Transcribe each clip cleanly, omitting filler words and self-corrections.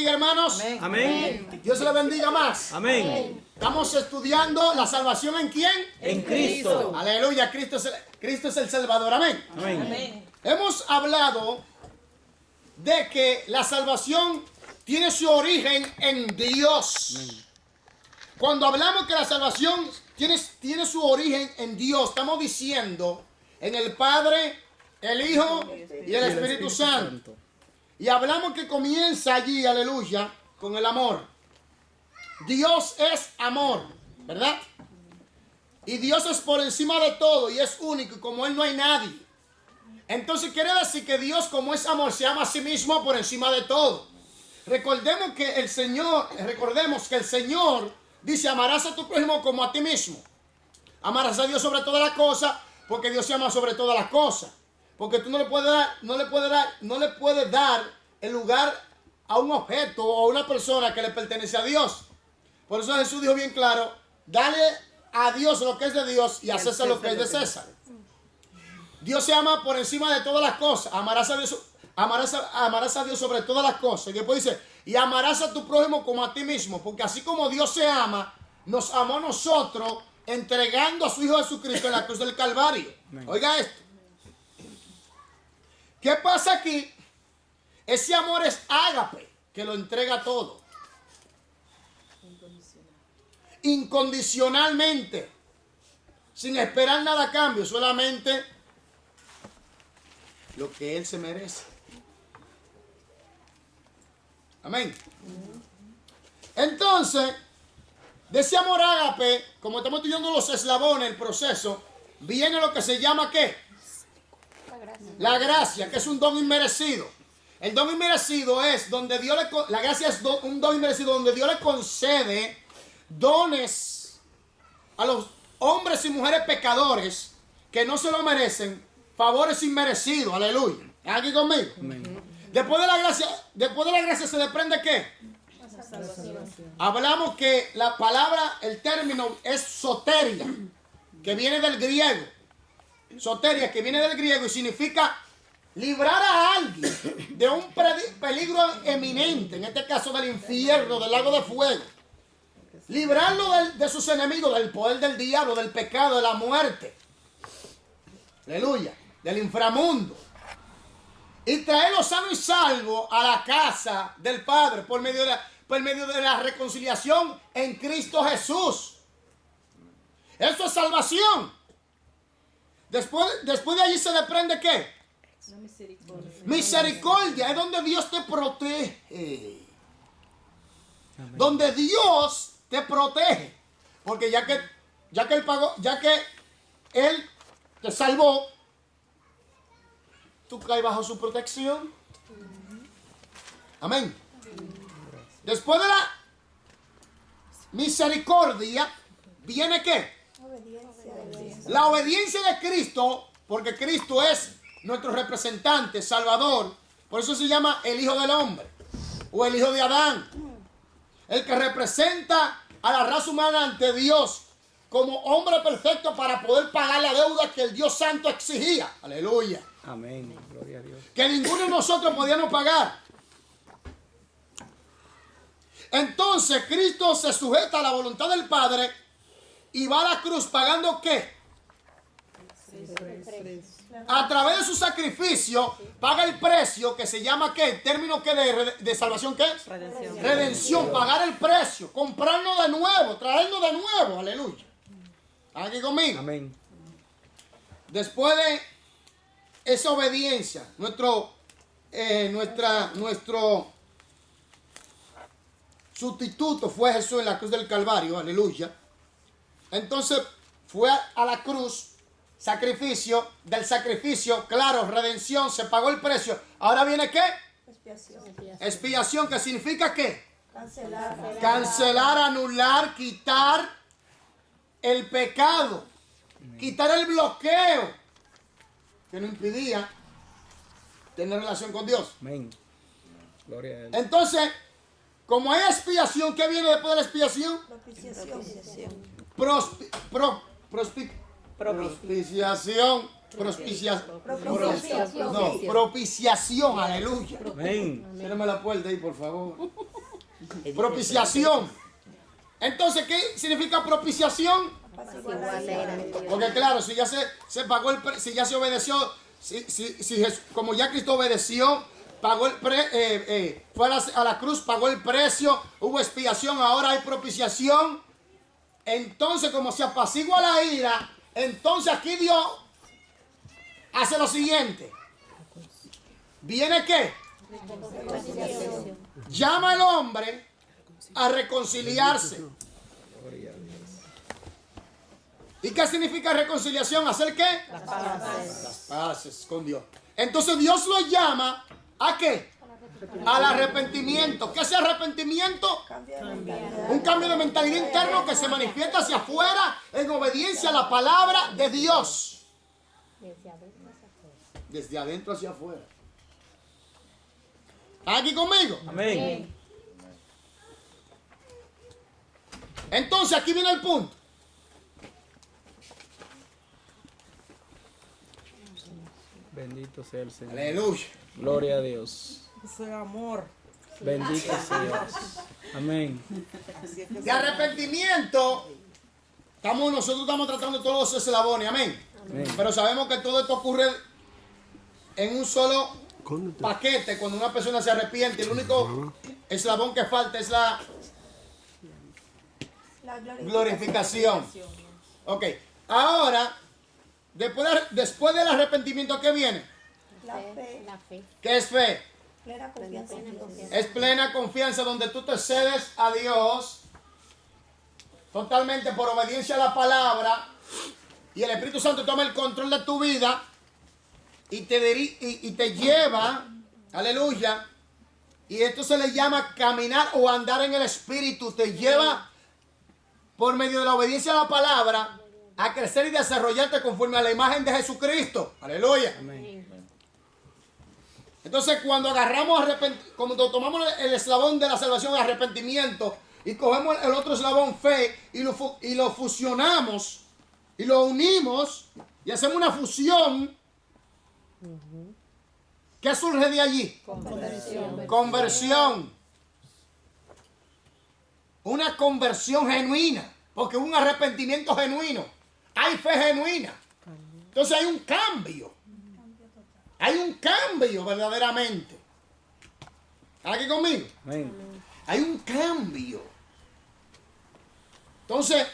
bendiga, hermanos. Amén. Amén. Dios les bendiga más. Amén. Estamos estudiando la salvación ¿en quién? En Cristo. Aleluya, Cristo es el Salvador. Amén. Amén. Hemos hablado de que la salvación tiene su origen en Dios. Cuando hablamos que la salvación tiene su origen en Dios, estamos diciendo en el Padre, el Hijo y el Espíritu Santo. Y hablamos que comienza allí, aleluya, con el amor. Dios es amor, ¿verdad? Y Dios es por encima de todo y es único y como Él no hay nadie. Entonces quiere decir que Dios, como es amor, se ama a sí mismo por encima de todo. Recordemos que el Señor dice: amarás a tu prójimo como a ti mismo. Amarás a Dios sobre todas las cosas, porque Dios se ama sobre todas las cosas. Porque tú no le puedes dar el lugar a un objeto o a una persona que le pertenece a Dios. Por eso Jesús dijo bien claro: dale a Dios lo que es de Dios y a César lo que es de César. Dios se ama por encima de todas las cosas. Amarás a Dios sobre todas las cosas. Y después dice: y amarás a tu prójimo como a ti mismo. Porque así como Dios se ama, nos amó a nosotros entregando a su Hijo Jesucristo en la cruz del Calvario. Oiga esto. ¿Qué pasa aquí? Ese amor es ágape, que lo entrega todo. Incondicionalmente. Sin esperar nada a cambio, solamente lo que Él se merece. Amén. Entonces, de ese amor ágape, como estamos estudiando los eslabones, el proceso, viene lo que se llama ¿qué? La gracia, que es un don inmerecido. El don inmerecido es donde Dios la gracia es un don inmerecido donde Dios le concede dones a los hombres y mujeres pecadores que no se lo merecen, favores inmerecidos. Aleluya. ¿Están aquí conmigo? Amén. Después de la gracia se desprende ¿qué? Hablamos que la palabra, el término es soteria, que viene del griego. Soteria, que viene del griego y significa librar a alguien de un peligro eminente, en este caso del infierno, del lago de fuego. Librarlo de sus enemigos, del poder del diablo, del pecado, de la muerte. Aleluya. Del inframundo. Y traerlo sano y salvo a la casa del Padre por medio de la reconciliación en Cristo Jesús. Eso es salvación. Después de allí se desprende ¿qué? Misericordia. Es donde Dios te protege. Amén. Donde Dios te protege. Porque ya que Él pagó, ya que Él te salvó, tú caes bajo su protección. Amén. Después de la misericordia viene ¿qué? La obediencia de Cristo, porque Cristo es nuestro representante, Salvador. Por eso se llama el Hijo del Hombre o el Hijo de Adán. El que representa a la raza humana ante Dios como hombre perfecto para poder pagar la deuda que el Dios Santo exigía. Aleluya. Amén. Gloria a Dios. Que ninguno de nosotros podíamos pagar. Entonces Cristo se sujeta a la voluntad del Padre y va a la cruz pagando ¿qué? A través de su sacrificio paga el precio que se llama ¿qué? El término ¿qué? De salvación ¿qué es? Redención. Redención, pagar el precio, comprarnos de nuevo, traernos de nuevo, aleluya. ¿Están aquí conmigo? Amén. Después de esa obediencia, nuestro sustituto fue Jesús en la cruz del Calvario, aleluya. Entonces fue a la cruz, sacrificio, del sacrificio, claro, redención, se pagó el precio. Ahora viene ¿qué? Expiación, que significa ¿qué? Cancelar, anular, quitar el pecado, quitar el bloqueo que nos impedía tener relación con Dios. Amén. Gloria a Él. Entonces, como hay expiación, ¿qué viene después de la expiación? Propiciación, aleluya. Amén. Cierrame la puerta ahí, por favor. Propiciación. Entonces, ¿qué significa propiciación? Porque claro, si ya se pagó si ya se obedeció, como ya Cristo obedeció, pagó fue a la cruz, pagó el precio, hubo expiación, ahora hay propiciación. Entonces, como se apacigua la ira, entonces aquí Dios hace lo siguiente. ¿Viene qué? Llama al hombre a reconciliarse. ¿Y qué significa reconciliación? ¿Hacer qué? Las paces con Dios. Entonces Dios lo llama ¿a qué? Al arrepentimiento. ¿Qué es arrepentimiento? Un cambio de mentalidad interno que se manifiesta hacia afuera en obediencia a la palabra de Dios. Desde adentro hacia afuera. ¿Están aquí conmigo? Amén. Entonces aquí viene el punto. Bendito sea el Señor. Aleluya. Gloria a Dios. Ese amor. Bendito sea Dios. Amén. De arrepentimiento, nosotros estamos tratando todos los eslabones, amén. Amén. Pero sabemos que todo esto ocurre en un solo paquete cuando una persona se arrepiente. El único eslabón que falta es la glorificación. Ok, ahora, después del arrepentimiento, ¿qué viene? La fe. ¿Qué es fe? Plena confianza en Dios. Es plena confianza donde tú te cedes a Dios totalmente por obediencia a la palabra y el Espíritu Santo toma el control de tu vida y te lleva, aleluya, y esto se le llama caminar o andar en el Espíritu. Te lleva por medio de la obediencia a la palabra a crecer y desarrollarte conforme a la imagen de Jesucristo. Aleluya. Amén. Entonces cuando cuando tomamos el eslabón de la salvación, arrepentimiento, y cogemos el otro eslabón, fe, y lo fusionamos, y lo unimos, y hacemos una fusión, ¿qué surge de allí? Conversión. Una conversión genuina, porque un arrepentimiento genuino, hay fe genuina. Entonces hay un cambio. Hay un cambio verdaderamente. ¿Están aquí conmigo? Amén. Hay un cambio. Entonces,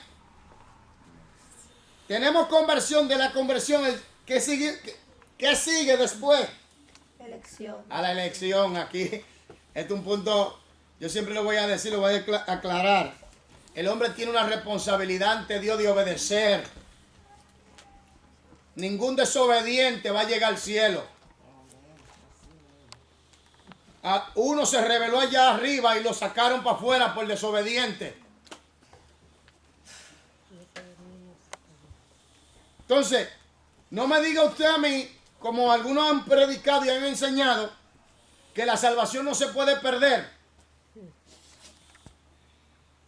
tenemos conversión. De la conversión, ¿qué sigue después? Elección. A la elección. Aquí, este es un punto, yo siempre lo voy a decir, lo voy a aclarar. El hombre tiene una responsabilidad ante Dios de obedecer. Ningún desobediente va a llegar al cielo. Uno se rebeló allá arriba y lo sacaron para afuera por desobediente. Entonces, no me diga usted a mí, como algunos han predicado y han enseñado, que la salvación no se puede perder.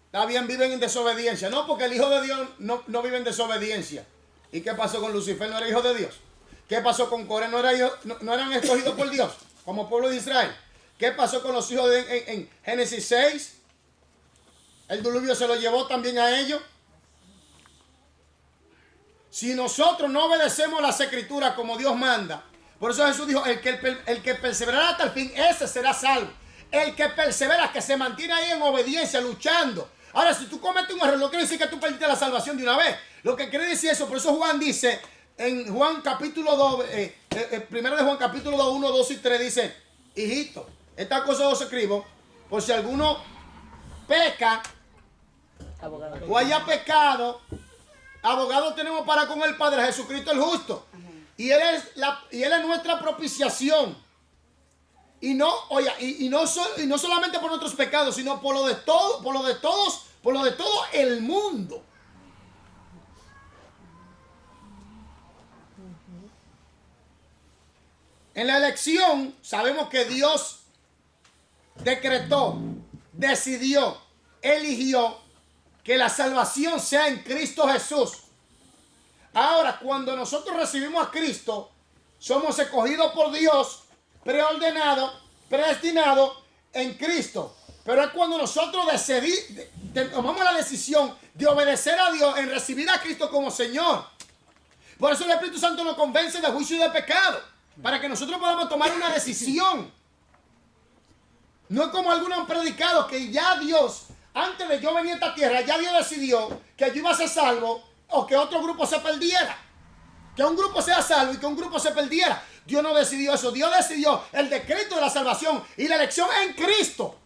Está bien, viven en desobediencia. No, porque el Hijo de Dios no vive en desobediencia. ¿Y qué pasó con Lucifer? ¿No era hijo de Dios? ¿Qué pasó con Coré? ¿No eran escogidos por Dios como pueblo de Israel? ¿Qué pasó con los hijos en Génesis 6? El diluvio se lo llevó también a ellos. Si nosotros no obedecemos las escrituras como Dios manda, por eso Jesús dijo, el que perseverará hasta el fin, ese será salvo. El que persevera, que se mantiene ahí en obediencia, luchando. Ahora, si tú cometes un error, no quiere decir que tú perdiste la salvación de una vez. Lo que quiere decir eso, por eso Juan dice, en Juan capítulo 2, primero de Juan capítulo 2, 1, 2 y 3, dice, hijito, estas cosas os escribo, por si alguno peca, o haya pecado, abogado tenemos para con el Padre, Jesucristo el justo. Y él es nuestra propiciación. Y no solamente por nuestros pecados, sino por lo de todo el mundo. En la elección sabemos que Dios decretó, decidió, eligió que la salvación sea en Cristo Jesús. Ahora, cuando nosotros recibimos a Cristo, somos escogidos por Dios, preordenados, predestinados en Cristo. Pero es cuando nosotros tomamos la decisión de obedecer a Dios en recibir a Cristo como Señor. Por eso el Espíritu Santo nos convence de juicio y de pecado, para que nosotros podamos tomar una decisión. No es como algunos han predicado que ya Dios, antes de yo venir a esta tierra, ya Dios decidió que yo iba a ser salvo o que otro grupo se perdiera. Que un grupo sea salvo y que un grupo se perdiera. Dios no decidió eso. Dios decidió el decreto de la salvación y la elección en Cristo.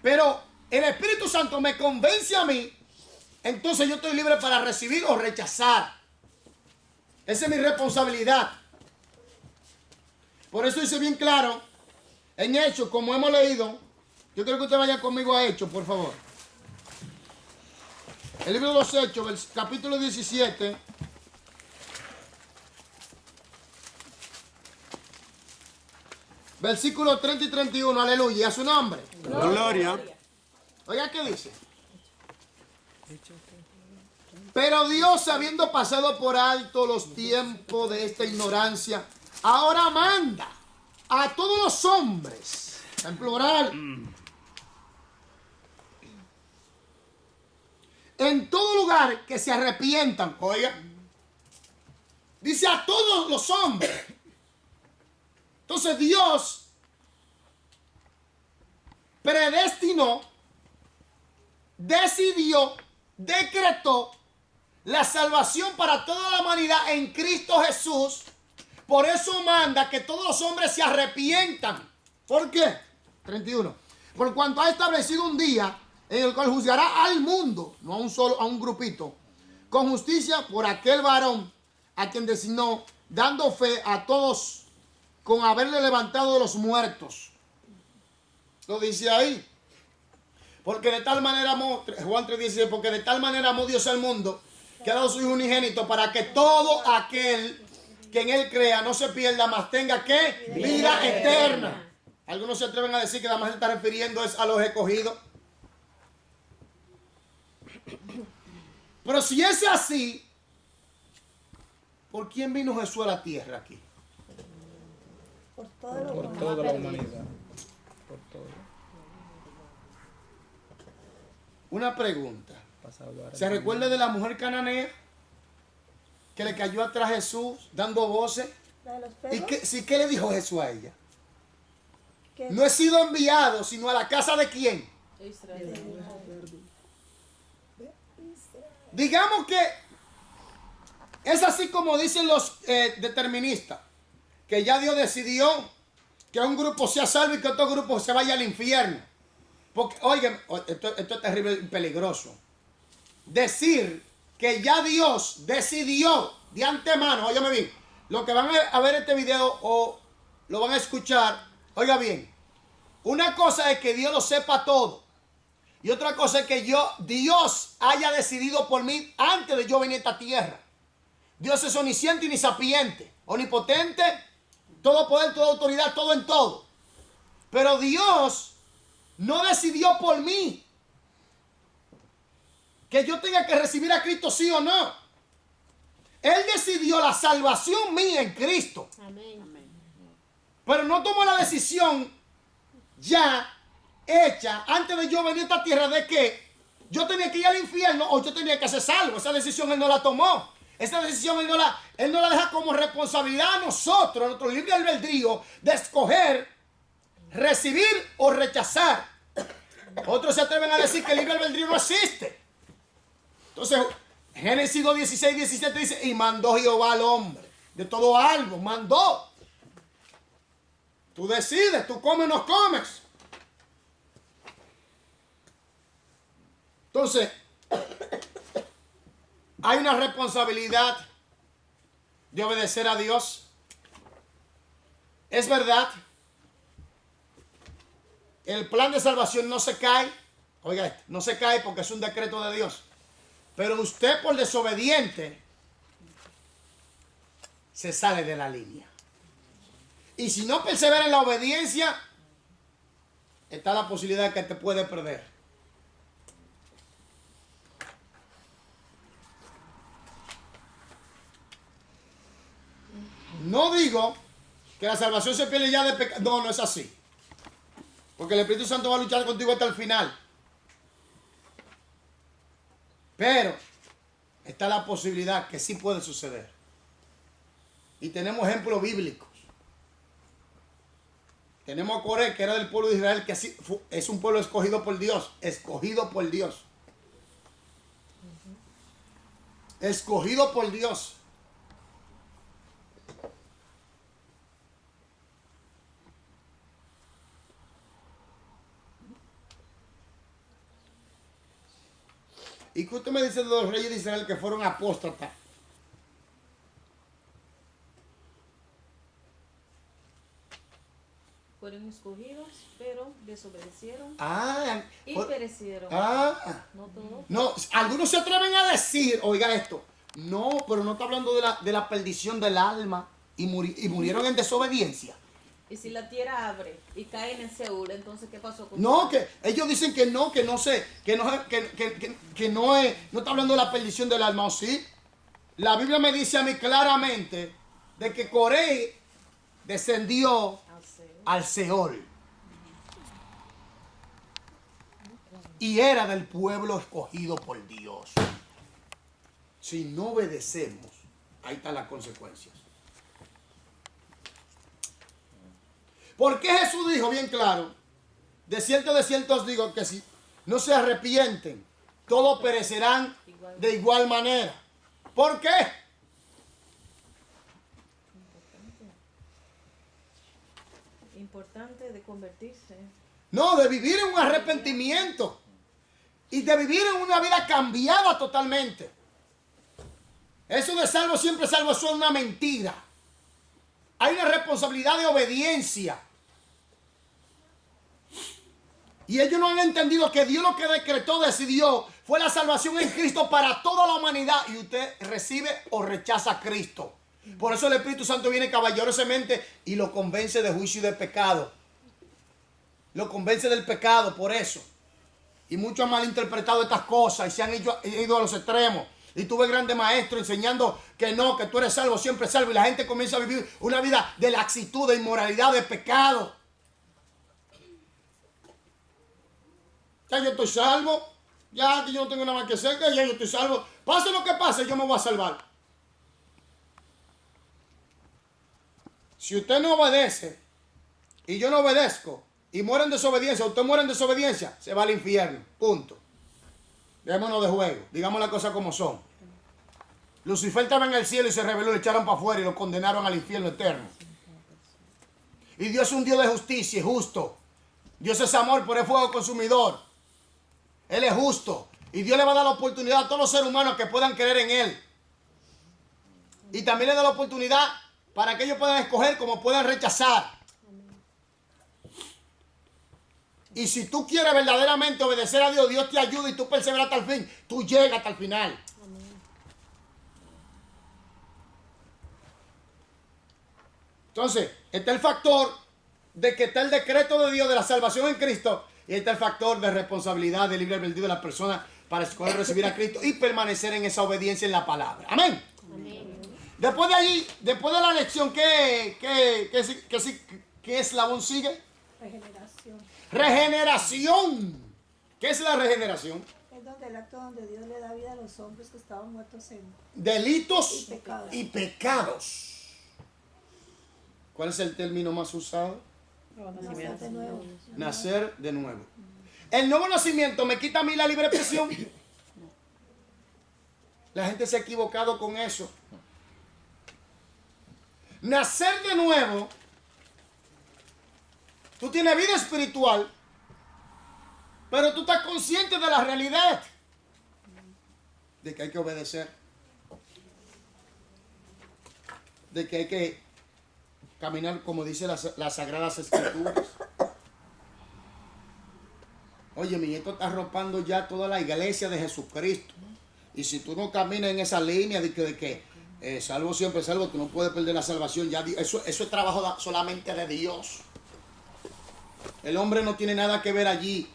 Pero el Espíritu Santo me convence a mí, entonces yo estoy libre para recibir o rechazar. Esa es mi responsabilidad. Por eso dice bien claro, en Hechos, como hemos leído, yo quiero que usted vaya conmigo a Hechos, por favor. El libro de los Hechos, capítulo 17. Versículos 30 y 31, aleluya, a su nombre. Gloria. Oiga, ¿qué dice? Pero Dios, habiendo pasado por alto los tiempos de esta ignorancia, ahora manda a todos los hombres, en plural, en todo lugar que se arrepientan. Oiga, dice a todos los hombres. Entonces Dios predestinó, decidió, decretó la salvación para toda la humanidad en Cristo Jesús. Por eso manda que todos los hombres se arrepientan. ¿Por qué? 31. Por cuanto ha establecido un día en el cual juzgará al mundo, no a un solo, a un grupito, con justicia por aquel varón a quien designó, dando fe a todos con haberle levantado de los muertos. Lo dice ahí. Porque de tal manera amó, Juan 3:16, porque de tal manera amó Dios al mundo, que ha dado su Hijo unigénito, para que todo aquel que en él crea no se pierda, mas tenga ¿qué? Vida eterna. Algunos se atreven a decir que nada más se está refiriendo es a los escogidos. Pero si es así, ¿por quién vino Jesús a la tierra aquí? Por todo lo Por que toda la humanidad. Por todo. Una pregunta. Para salvar. ¿Se recuerda de la mujer cananea que le cayó atrás a Jesús dando voces? de los ¿Y perros, qué le dijo Jesús a ella? que No he sido enviado sino a la casa de quién. Digamos que es así como dicen los deterministas, que ya Dios decidió que un grupo sea salvo y que otro grupo se vaya al infierno. Porque, oigan, esto es terrible y peligroso. Decir que ya Dios decidió de antemano, óigame bien, los que van a ver este video o lo van a escuchar, oiga bien, una cosa es que Dios lo sepa todo. Y otra cosa es que Dios haya decidido por mí antes de yo venir a esta tierra. Dios es omnisciente y ni sapiente, omnipotente, todo poder, toda autoridad, todo en todo. Pero Dios no decidió por mí que yo tenga que recibir a Cristo sí o no. Él decidió la salvación mía en Cristo. amén. Pero no tomó la decisión ya hecha antes de yo venir a esta tierra de que yo tenía que ir al infierno o yo tenía que ser salvo. Esa decisión Él no la tomó. Esa decisión Él no la deja como responsabilidad a nosotros, a nuestro libre albedrío, de escoger, recibir o rechazar. Otros se atreven a decir que el libre albedrío no existe. Entonces, Génesis 2:16, 17 dice, y mandó Jehová al hombre de todo algo, mandó. Tú decides, tú comes o no comes. Entonces, hay una responsabilidad de obedecer a Dios. Es verdad, el plan de salvación no se cae. Oiga esto, no se cae porque es un decreto de Dios. Pero usted por desobediente se sale de la línea. Y si no persevera en la obediencia, está la posibilidad de que te puede perder. No digo que la salvación se pierde ya de pecado. No, no es así. Porque el Espíritu Santo va a luchar contigo hasta el final. Pero está la posibilidad que sí puede suceder. Y tenemos ejemplos bíblicos. Tenemos a Coré, que era del pueblo de Israel, que así es un pueblo escogido por Dios. Escogido por Dios. Escogido por Dios. ¿Y qué usted me dice de los reyes de Israel que fueron apóstatas? Fueron escogidos, pero desobedecieron Ah, y perecieron. ah. No todos. No, algunos se atreven a decir, oiga esto, no, pero no está hablando de la perdición del alma y murieron en desobediencia. Y si la tierra abre y cae en el Seúl, entonces ¿qué pasó con No, tu que ellos dicen que no sé, que no está hablando de la perdición del alma, ¿o sí? La Biblia me dice a mí claramente de que Coré descendió al Seol y era del pueblo escogido por Dios. Si no obedecemos, ahí están las consecuencias. Porque Jesús dijo bien claro, de cierto os digo que si no se arrepienten, todos perecerán de igual manera. ¿Por qué? Importante de convertirse. No, de vivir en un arrepentimiento y de vivir en una vida cambiada totalmente. Eso de salvo siempre salvo, eso es una mentira. Hay una responsabilidad de obediencia. Y ellos no han entendido que Dios lo que decretó, decidió, fue la salvación en Cristo para toda la humanidad. Y usted recibe o rechaza a Cristo. Por eso el Espíritu Santo viene caballerosamente y lo convence de juicio y de pecado. Lo convence del pecado, por eso. Y muchos han malinterpretado estas cosas y se han ido a los extremos. Y tuve grandes maestros enseñando que no, que tú eres salvo, siempre salvo. Y la gente comienza a vivir una vida de laxitud, de inmoralidad, de pecado. Ya yo estoy salvo. Ya que yo no tengo nada más que hacer, que ya yo estoy salvo. Pase lo que pase, yo me voy a salvar. Si usted no obedece y yo no obedezco y muere en desobediencia, usted muere en desobediencia, se va al infierno. Punto. Démonos de juego. Digamos las cosas como son. Lucifer estaba en el cielo y se rebeló, le echaron para afuera y lo condenaron al infierno eterno. Y Dios es un Dios de justicia y justo. Dios es amor, pero es fuego consumidor. Él es justo. Y Dios le va a dar la oportunidad a todos los seres humanos que puedan creer en Él. Y también le da la oportunidad para que ellos puedan escoger como puedan rechazar. Y si tú quieres verdaderamente obedecer a Dios, Dios te ayuda y tú perseveras hasta el fin. Tú llegas hasta el final. Entonces, está el factor de que está el decreto de Dios de la salvación en Cristo. Y está el factor de responsabilidad de libre albedrío de la persona para escoger recibir a Cristo y permanecer en esa obediencia en la palabra. Amén. Amén. Después de allí, después de la lección, ¿qué eslabón sigue? Regeneración. Regeneración. ¿Qué es la regeneración? Es donde el acto donde Dios le da vida a los hombres que estaban muertos en Delitos pecados. y pecados. ¿Cuál es el término más usado? Nacer de nuevo. Nacer de nuevo. El nuevo nacimiento me quita a mí la libre expresión. La gente se ha equivocado con eso. Nacer de nuevo, tú tienes vida espiritual, pero tú estás consciente de la realidad de que hay que obedecer, de que hay que caminar como dice las Sagradas Escrituras. Oye, mi esto está arropando ya toda la iglesia de Jesucristo. Y si tú no caminas en esa línea de que salvo siempre salvo, tú no puedes perder la salvación. Ya eso es trabajo solamente de Dios. El hombre no tiene nada que ver allí.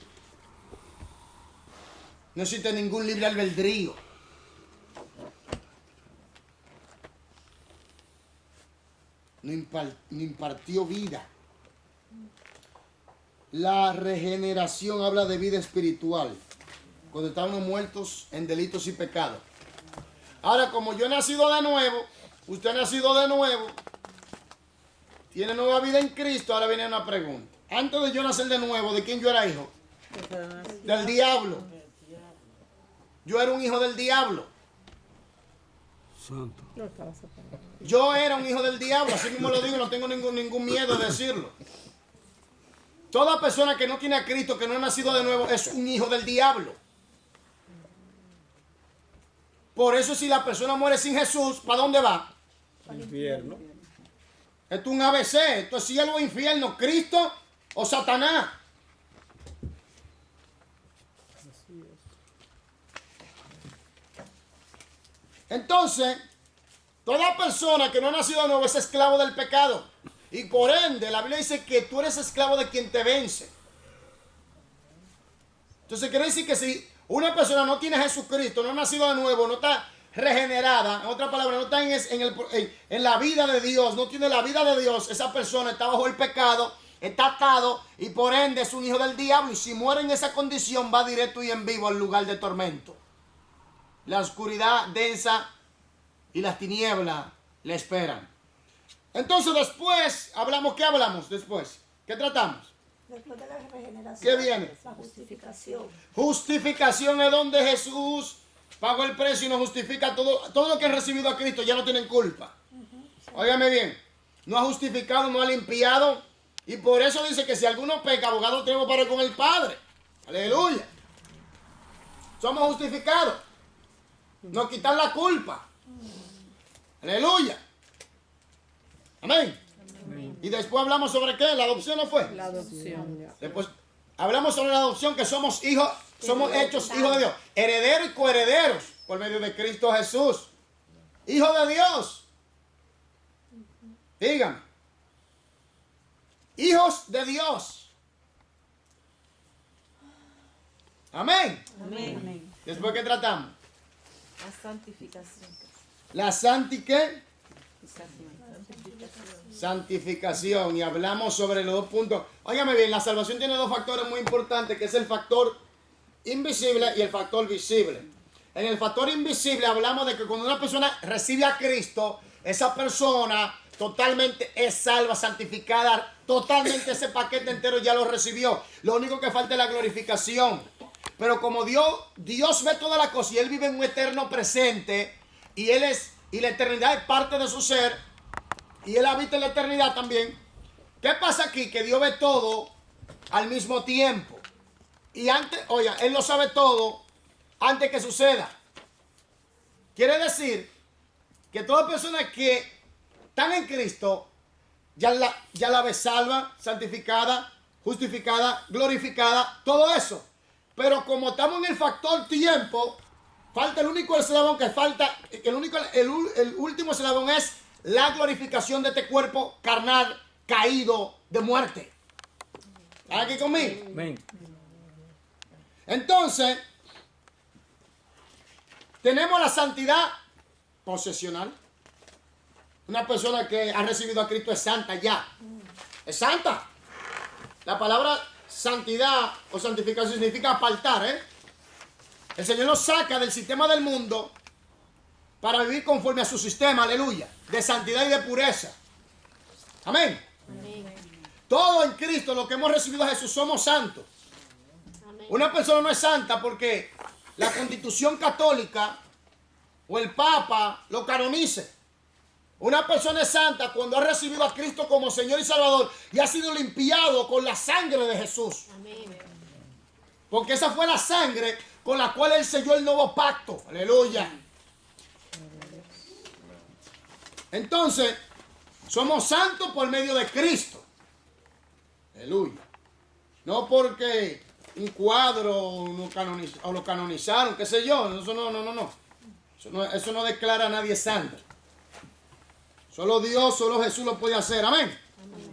No existe ningún libre albedrío. No impartió vida. la regeneración habla de vida espiritual, cuando estamos muertos en delitos y pecados. Ahora, como yo he nacido de nuevo, usted ha nacido de nuevo, tiene nueva vida en Cristo, ahora viene una pregunta. Antes de yo nacer de nuevo, ¿de quién yo era hijo? Del diablo. Yo era un hijo del diablo. Santo. Yo era un hijo del diablo, así mismo lo digo, no tengo ningún miedo de decirlo. Toda persona que no tiene a Cristo, que no ha nacido de nuevo, es un hijo del diablo. Por eso si la persona muere sin Jesús, ¿para dónde va? Al infierno. Esto es un ABC, esto es cielo o infierno, Cristo o Satanás. Entonces, toda persona que no ha nacido de nuevo es esclavo del pecado. Y por ende, la Biblia dice que tú eres esclavo de quien te vence. Entonces, quiere decir que si una persona no tiene a Jesucristo, no ha nacido de nuevo, no está regenerada, en otras palabras, no está en la vida de Dios, no tiene la vida de Dios, esa persona está bajo el pecado, está atado y por ende es un hijo del diablo. Y si muere en esa condición, va directo y en vivo al lugar de tormento. La oscuridad densa y las tinieblas le esperan. Entonces después hablamos, ¿qué hablamos después? ¿Qué tratamos? Después de la regeneración. ¿Qué viene? La justificación. Justificación es donde Jesús pagó el precio y nos justifica todo lo que han recibido a Cristo, ya no tienen culpa. Óigame bien, no ha justificado, no ha limpiado. Y por eso dice que si alguno peca, abogado tenemos para con el Padre. Aleluya. Somos justificados. Nos quitan la culpa. Aleluya. Amén. Y después hablamos sobre qué, la adopción, ¿no fue? La adopción. Después hablamos sobre la adopción, que somos hijos, somos hechos hijos de Dios, herederos y coherederos por medio de Cristo Jesús. Hijo de Dios. Díganme. Hijos de Dios. Amén. Amén. Después, ¿qué tratamos? La santificación. La santificación. Y hablamos sobre los dos puntos. Óigame bien, la salvación tiene dos factores muy importantes, que es el factor invisible y el factor visible. En el factor invisible hablamos de que cuando una persona recibe a Cristo, esa persona totalmente es salva, santificada, totalmente ese paquete entero ya lo recibió. Lo único que falta es la glorificación. Pero como Dios ve todas las cosas y Él vive en un eterno presente y la eternidad es parte de su ser y Él habita en la eternidad también. ¿Qué pasa aquí? Que Dios ve todo al mismo tiempo. Y antes, oiga, Él lo sabe todo antes que suceda. Quiere decir que toda persona que están en Cristo ya la ve salva, santificada, justificada, glorificada, todo eso. Pero como estamos en el factor tiempo, falta el único eslabón que falta, el último eslabón es la glorificación de este cuerpo carnal caído de muerte. ¿Están aquí conmigo? Amén. Entonces, tenemos la santidad posesional. Una persona que ha recibido a Cristo es santa ya. Es santa. La palabra santidad o santificación significa apartar, ¿eh? El Señor nos saca del sistema del mundo para vivir conforme a su sistema, aleluya, de santidad y de pureza. Amén. Amén. Todo en Cristo, lo que hemos recibido a Jesús, somos santos. Una persona no es santa porque la Constitución católica o el Papa lo canonice. Una persona es santa cuando ha recibido a Cristo como Señor y Salvador y ha sido limpiado con la sangre de Jesús. Amén. Porque esa fue la sangre con la cual Él selló el nuevo pacto. Aleluya. Entonces, somos santos por medio de Cristo. Aleluya. No porque un cuadro lo canonizaron, qué sé yo. Eso no. Eso no declara a nadie santo. Solo Dios, solo Jesús lo puede hacer. Amén.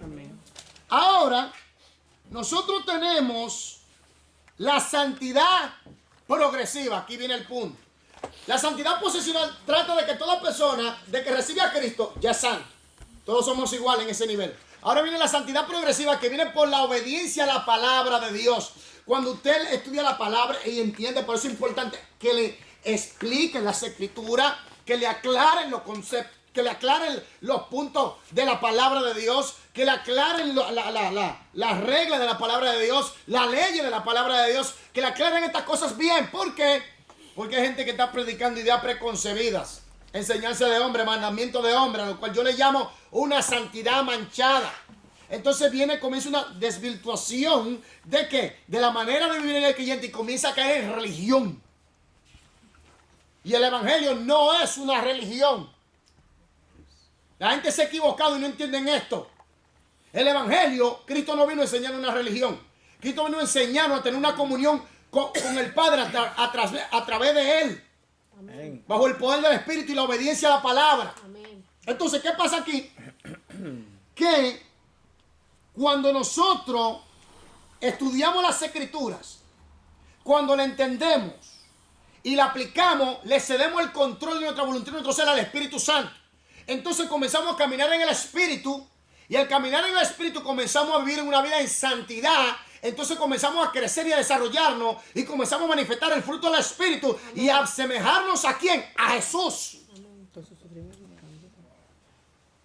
Amén. Ahora, nosotros tenemos la santidad progresiva. Aquí viene el punto. La santidad posesional trata de que toda persona de que recibe a Cristo ya es santo. Todos somos iguales en ese nivel. Ahora viene la santidad progresiva, que viene por la obediencia a la palabra de Dios. Cuando usted estudia la palabra y entiende, por eso es importante que le expliquen las escrituras, que le aclaren los conceptos, que le aclaren los puntos de la palabra de Dios, que le aclaren las reglas de la palabra de Dios, las leyes de la palabra de Dios, que le aclaren estas cosas bien. ¿Por qué? Porque hay gente que está predicando ideas preconcebidas, enseñanza de hombre, mandamiento de hombre, a lo cual yo le llamo una santidad manchada. Entonces comienza una desvirtuación ¿de qué? De la manera de vivir en el creyente, y comienza a caer en religión. Y el evangelio no es una religión. La gente se ha equivocado y no entienden esto. El evangelio, Cristo no vino a enseñar una religión. Cristo vino a enseñarnos a tener una comunión con el Padre a través de Él. Amén. Bajo el poder del Espíritu y la obediencia a la palabra. Amén. Entonces, ¿qué pasa aquí? Que cuando nosotros estudiamos las Escrituras, cuando la entendemos y la aplicamos, le cedemos el control de nuestra voluntad y nuestro ser al Espíritu Santo. Entonces comenzamos a caminar en el Espíritu, y al caminar en el Espíritu comenzamos a vivir una vida en santidad. Entonces comenzamos a crecer y a desarrollarnos, y comenzamos a manifestar el fruto del Espíritu. Amén. Y a asemejarnos ¿a quién? A Jesús.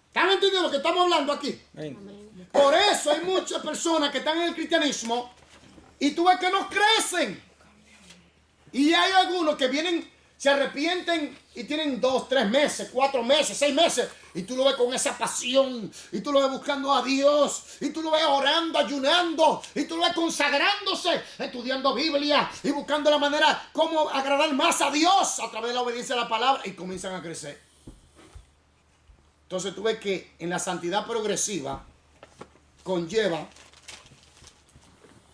¿Están entendiendo lo que estamos hablando aquí? Amén. Por eso hay muchas personas que están en el cristianismo y tú ves que no crecen. Y hay algunos que vienen, se arrepienten y tienen 2, 3 meses, 4 meses, 6 meses. Y tú lo ves con esa pasión. Y tú lo ves buscando a Dios. Y tú lo ves orando, ayunando. Y tú lo ves consagrándose, estudiando Biblia. Y buscando la manera como agradar más a Dios a través de la obediencia a la palabra. Y comienzan a crecer. Entonces tú ves que en la santidad progresiva conlleva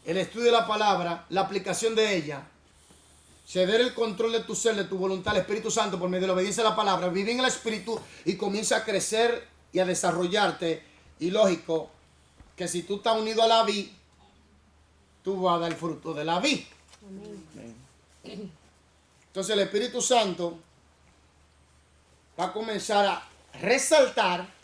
el estudio de la palabra, la aplicación de ella, ceder el control de tu ser, de tu voluntad al Espíritu Santo por medio de la obediencia a la palabra, vivir en el Espíritu y comienza a crecer y a desarrollarte. Y lógico que si tú estás unido a la vid, tú vas a dar el fruto de la vid. Amén. Entonces el Espíritu Santo va a comenzar a resaltar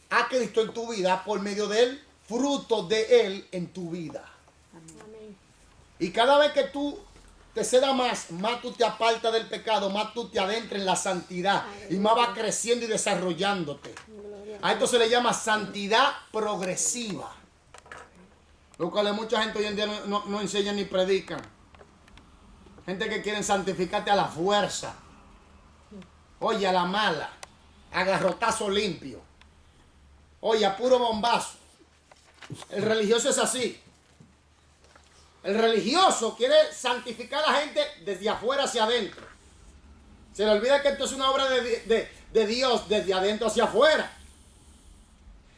a Cristo en tu vida por medio del fruto de Él en tu vida. Amén. Y cada vez que tú te cedas más tú te apartas del pecado, más tú te adentras en la santidad y más vas creciendo y desarrollándote. A esto se le llama santidad progresiva. Lo cual mucha gente hoy en día no enseña ni predican. Gente que quieren santificarte a la fuerza. Oye, a la mala. A garrotazo limpio. Oye, a puro bombazo. El religioso es así. El religioso quiere santificar a la gente desde afuera hacia adentro. Se le olvida que esto es una obra de Dios desde adentro hacia afuera.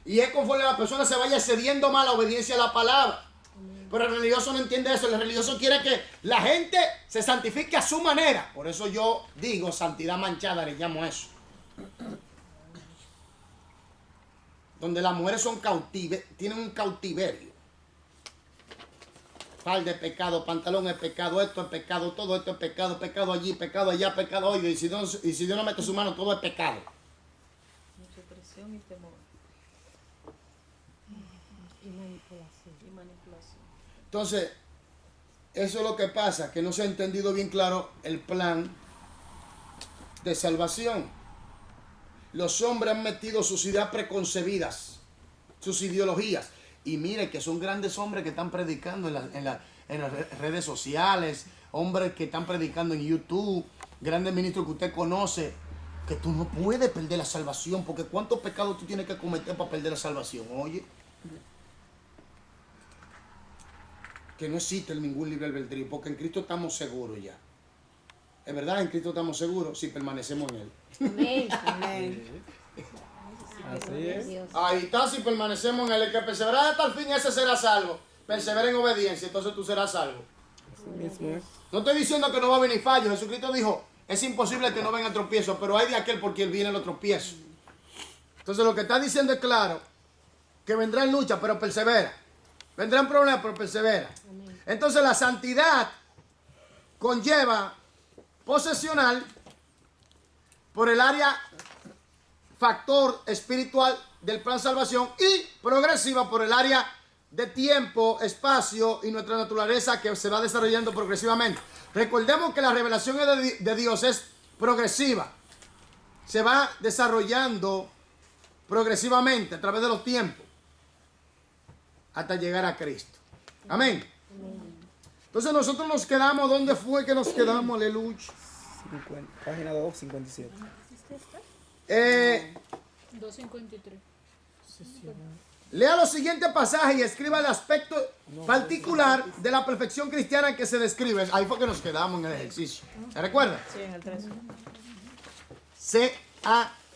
Y es conforme la persona se vaya cediendo más a la obediencia a la palabra. Pero el religioso no entiende eso. El religioso quiere que la gente se santifique a su manera. Por eso yo digo santidad manchada, le llamo eso. Donde las mujeres son tienen un cautiverio. Falda de pecado, pantalón es pecado, esto es pecado, todo esto es pecado, pecado allí, pecado allá, pecado hoy. Y si Dios no mete su mano, todo es pecado. Mucha presión y temor. Y manipulación. Entonces, eso es lo que pasa, que no se ha entendido bien claro el plan de salvación. Los hombres han metido sus ideas preconcebidas, sus ideologías. Y mire que son grandes hombres que están predicando en las redes sociales, hombres que están predicando en YouTube, grandes ministros que usted conoce, que tú no puedes perder la salvación, porque ¿cuántos pecados tú tienes que cometer para perder la salvación? Oye, que no existe ningún libre albedrío, porque en Cristo estamos seguros ya. Es verdad, en Cristo estamos seguros si permanecemos en Él. Amén. Amén. Así es. Ahí está, si permanecemos en Él. El que persevera hasta el fin, ese será salvo. Persevera en obediencia, entonces tú serás salvo. Así mismo es. No estoy diciendo que no va a venir fallo. Jesucristo dijo, es imposible que no venga tropiezo, pero hay de aquel por quien vienen los tropiezos. Entonces lo que está diciendo es claro, que vendrán luchas, pero persevera. Vendrán problemas, pero persevera. Entonces la santidad conlleva posesional por el área factor espiritual del plan salvación y progresiva por el área de tiempo, espacio y nuestra naturaleza que se va desarrollando progresivamente. Recordemos que la revelación de Dios es progresiva. Se va desarrollando progresivamente a través de los tiempos hasta llegar a Cristo. Amén. Entonces nosotros nos quedamos, ¿dónde fue que nos quedamos? Aleluya. Página 257. 253. Lea los siguientes pasajes y escriba el aspecto particular de la perfección cristiana en que se describe. Ahí fue que nos quedamos en el ejercicio. ¿Se recuerda? Sí, en el 13.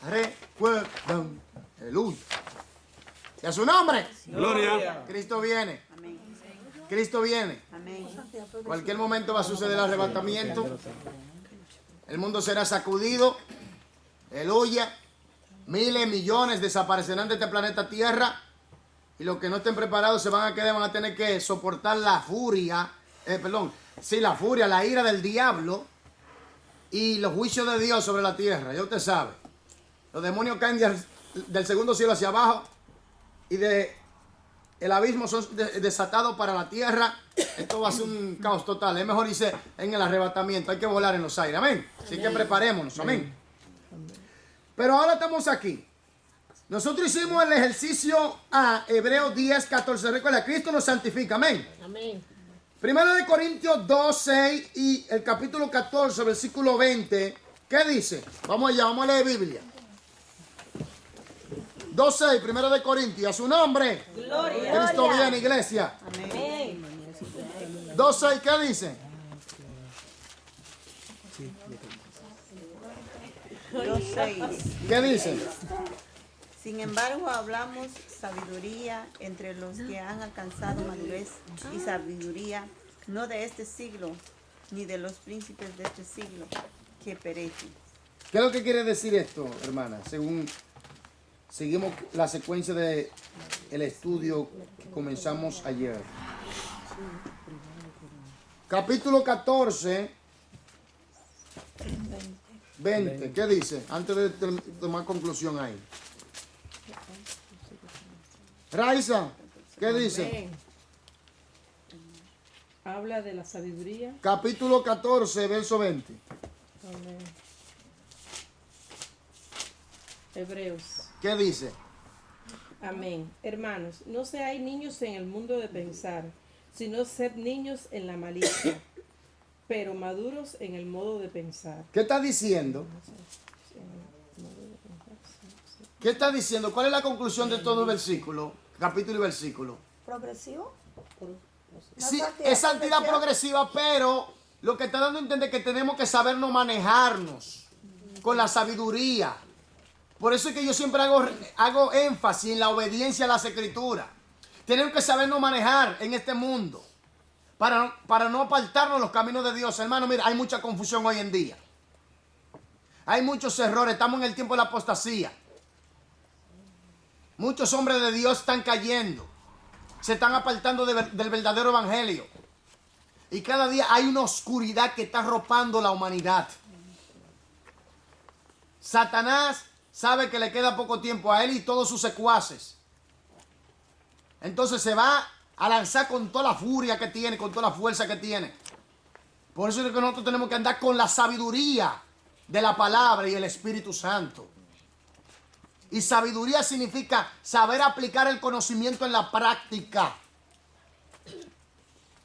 Recuerdan. Aleluya. ¿Y a su nombre? Gloria. Cristo viene. Amén. Cristo viene. Amén. Cualquier momento va a suceder el arrebatamiento. El mundo será sacudido. Aleluya. Miles, millones desaparecerán de este planeta Tierra. Y los que no estén preparados se van a quedar, van a tener que soportar la furia. La furia, la ira del diablo. Y los juicios de Dios sobre la tierra. Ya usted sabe. Los demonios caen del segundo cielo hacia abajo. Y el abismo son desatados para la tierra. Esto va a ser un caos total. Es mejor irse en el arrebatamiento. Hay que volar en los aires. Amén. Así que preparémonos. Amén. Pero ahora estamos aquí. Nosotros hicimos el ejercicio a Hebreos 10, 14. Recuerda, Cristo nos santifica. Amén. Amén. Primero de Corintios 2, 6 y el capítulo 14, versículo 20. ¿Qué dice? Vamos allá, vamos a leer Biblia. 2:6, primero de Corintios. A su nombre. Gloria. Cristo viene, iglesia. Amén. 2:6, ¿qué dice? 2:6. ¿Qué dice? Sin embargo, hablamos sabiduría entre los que han alcanzado madurez y sabiduría, no de este siglo, ni de los príncipes de este siglo, que perecen. ¿Qué es lo que quiere decir esto, hermana? Según seguimos la secuencia de el estudio que comenzamos ayer. Capítulo 14, 20. ¿Qué dice? Antes de tomar conclusión ahí. Raiza, ¿qué dice? Amén. Habla de la sabiduría. Capítulo 14, verso 20. Amén. Hebreos. ¿Qué dice? Amén. Hermanos, no seáis niños en el mundo de pensar, sino sed niños en la malicia, pero maduros en el modo de pensar. ¿Qué está diciendo? ¿Qué está diciendo? ¿Cuál es la conclusión de todo el versículo? Capítulo y versículo. ¿Progresivo? Sí, es santidad progresiva, pero lo que está dando a entender es que tenemos que sabernos manejarnos con la sabiduría. Por eso es que yo siempre hago énfasis en la obediencia a las escrituras. Tenemos que sabernos manejar en este mundo para no apartarnos los caminos de Dios. Hermano, mira, hay mucha confusión hoy en día. Hay muchos errores. Estamos en el tiempo de la apostasía. Muchos hombres de Dios están cayendo. Se están apartando del verdadero evangelio. Y cada día hay una oscuridad que está arropando la humanidad. Satanás sabe que le queda poco tiempo a él y todos sus secuaces. Entonces se va a lanzar con toda la furia que tiene, con toda la fuerza que tiene. Por eso es que nosotros tenemos que andar con la sabiduría de la palabra y el Espíritu Santo. Y sabiduría significa saber aplicar el conocimiento en la práctica.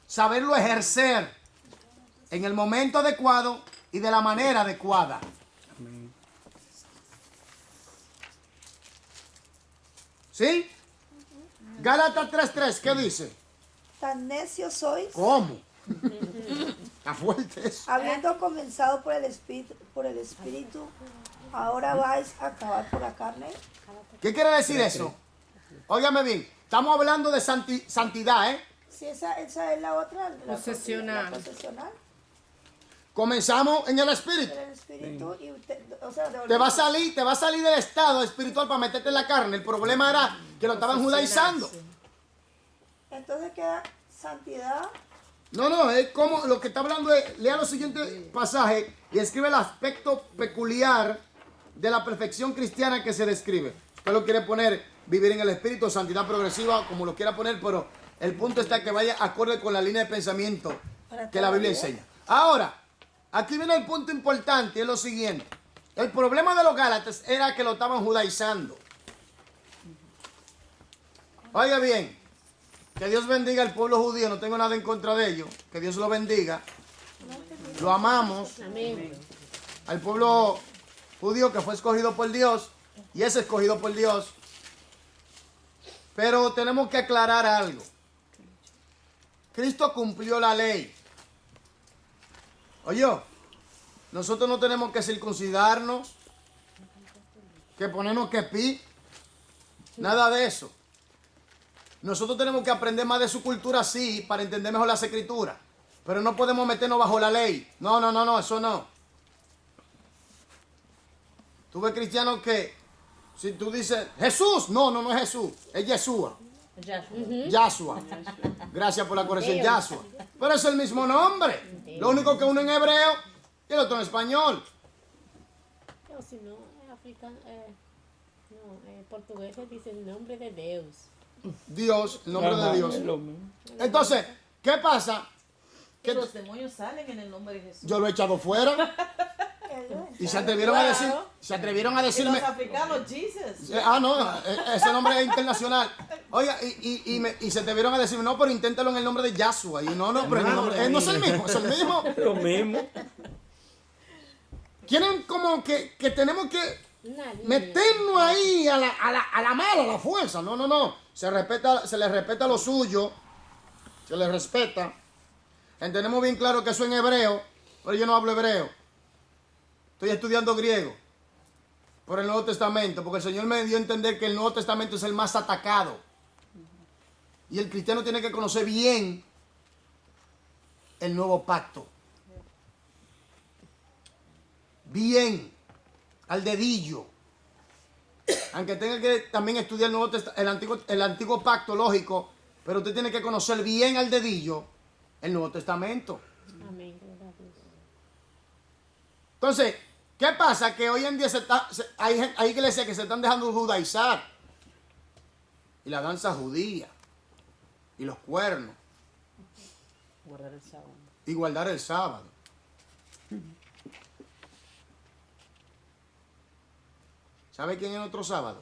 Saberlo ejercer en el momento adecuado y de la manera adecuada. ¿Sí? Gálatas 3:3, ¿qué dice? Tan necios sois, ¿Cómo? Está fuerte eso. habiendo comenzado por el espíritu, ahora vais a acabar por la carne. ¿Qué quiere decir eso? Óigame bien, estamos hablando de santidad, ¿eh? Sí, esa es la otra. La Posesional. posesional. Comenzamos en el espíritu. El espíritu y usted, o sea, Te va a salir del estado espiritual para meterte en la carne. El problema era que lo estaban judaizando. Entonces queda santidad. No, es como lo que está hablando es, lea los siguientes pasajes y escribe el aspecto peculiar de la perfección cristiana que se describe. Usted lo quiere poner vivir en el Espíritu, santidad progresiva, como lo quiera poner, pero el punto está que vaya acorde con la línea de pensamiento que la Biblia enseña. Ahora, aquí viene el punto importante, es lo siguiente. El problema de los Gálatas era que lo estaban judaizando. Oiga bien, que Dios bendiga al pueblo judío, no tengo nada en contra de ellos, que Dios lo bendiga. Lo amamos. Al pueblo judío que fue escogido por Dios y es escogido por Dios. Pero tenemos que aclarar algo. Cristo cumplió la ley. Oye, nosotros no tenemos que circuncidarnos, que ponernos quepí, nada de eso. Nosotros tenemos que aprender más de su cultura, sí, para entender mejor las escrituras. Pero no podemos meternos bajo la ley. No, eso no. Tú ves cristianos que, si tú dices, Jesús, no es Jesús, es Yeshua. Yahshua. Gracias por la corrección, Yahshua. Pero es el mismo nombre. Lo único que uno en hebreo y el otro en español. O si no, en africano, en portugués se dice el nombre de Dios. Dios, el nombre de Dios. Es lo mismo. Entonces, ¿qué pasa? Que los demonios salen en el nombre de Jesús. Yo lo he echado fuera y se atrevieron a Y decirme, los africanos, Jesus. ese nombre es internacional. Oiga, y se atrevieron a decirme, no, pero inténtalo en el nombre de Yahshua. Y no, pero en el nombre, no es el mismo, es el mismo. Es lo mismo. Quieren como que tenemos que Una línea. meternos ahí a la mala, a la fuerza. No. Se les respeta lo suyo. Se les respeta. Entendemos bien claro que eso en hebreo, pero yo no hablo hebreo. Estoy estudiando griego por el Nuevo Testamento, porque el Señor me dio a entender que el Nuevo Testamento es el más atacado. Y el cristiano tiene que conocer bien el nuevo pacto. Bien, al dedillo. Aunque tenga que también estudiar el antiguo pacto, lógico, pero usted tiene que conocer bien al dedillo el Nuevo Testamento. Amén, gloria a Dios. Entonces, ¿qué pasa? Que hoy en día hay iglesias que se están dejando judaizar. Y la danza judía. Y los cuernos. Guardar el sábado. Y guardar el sábado. ¿Sabe quién es nuestro sábado?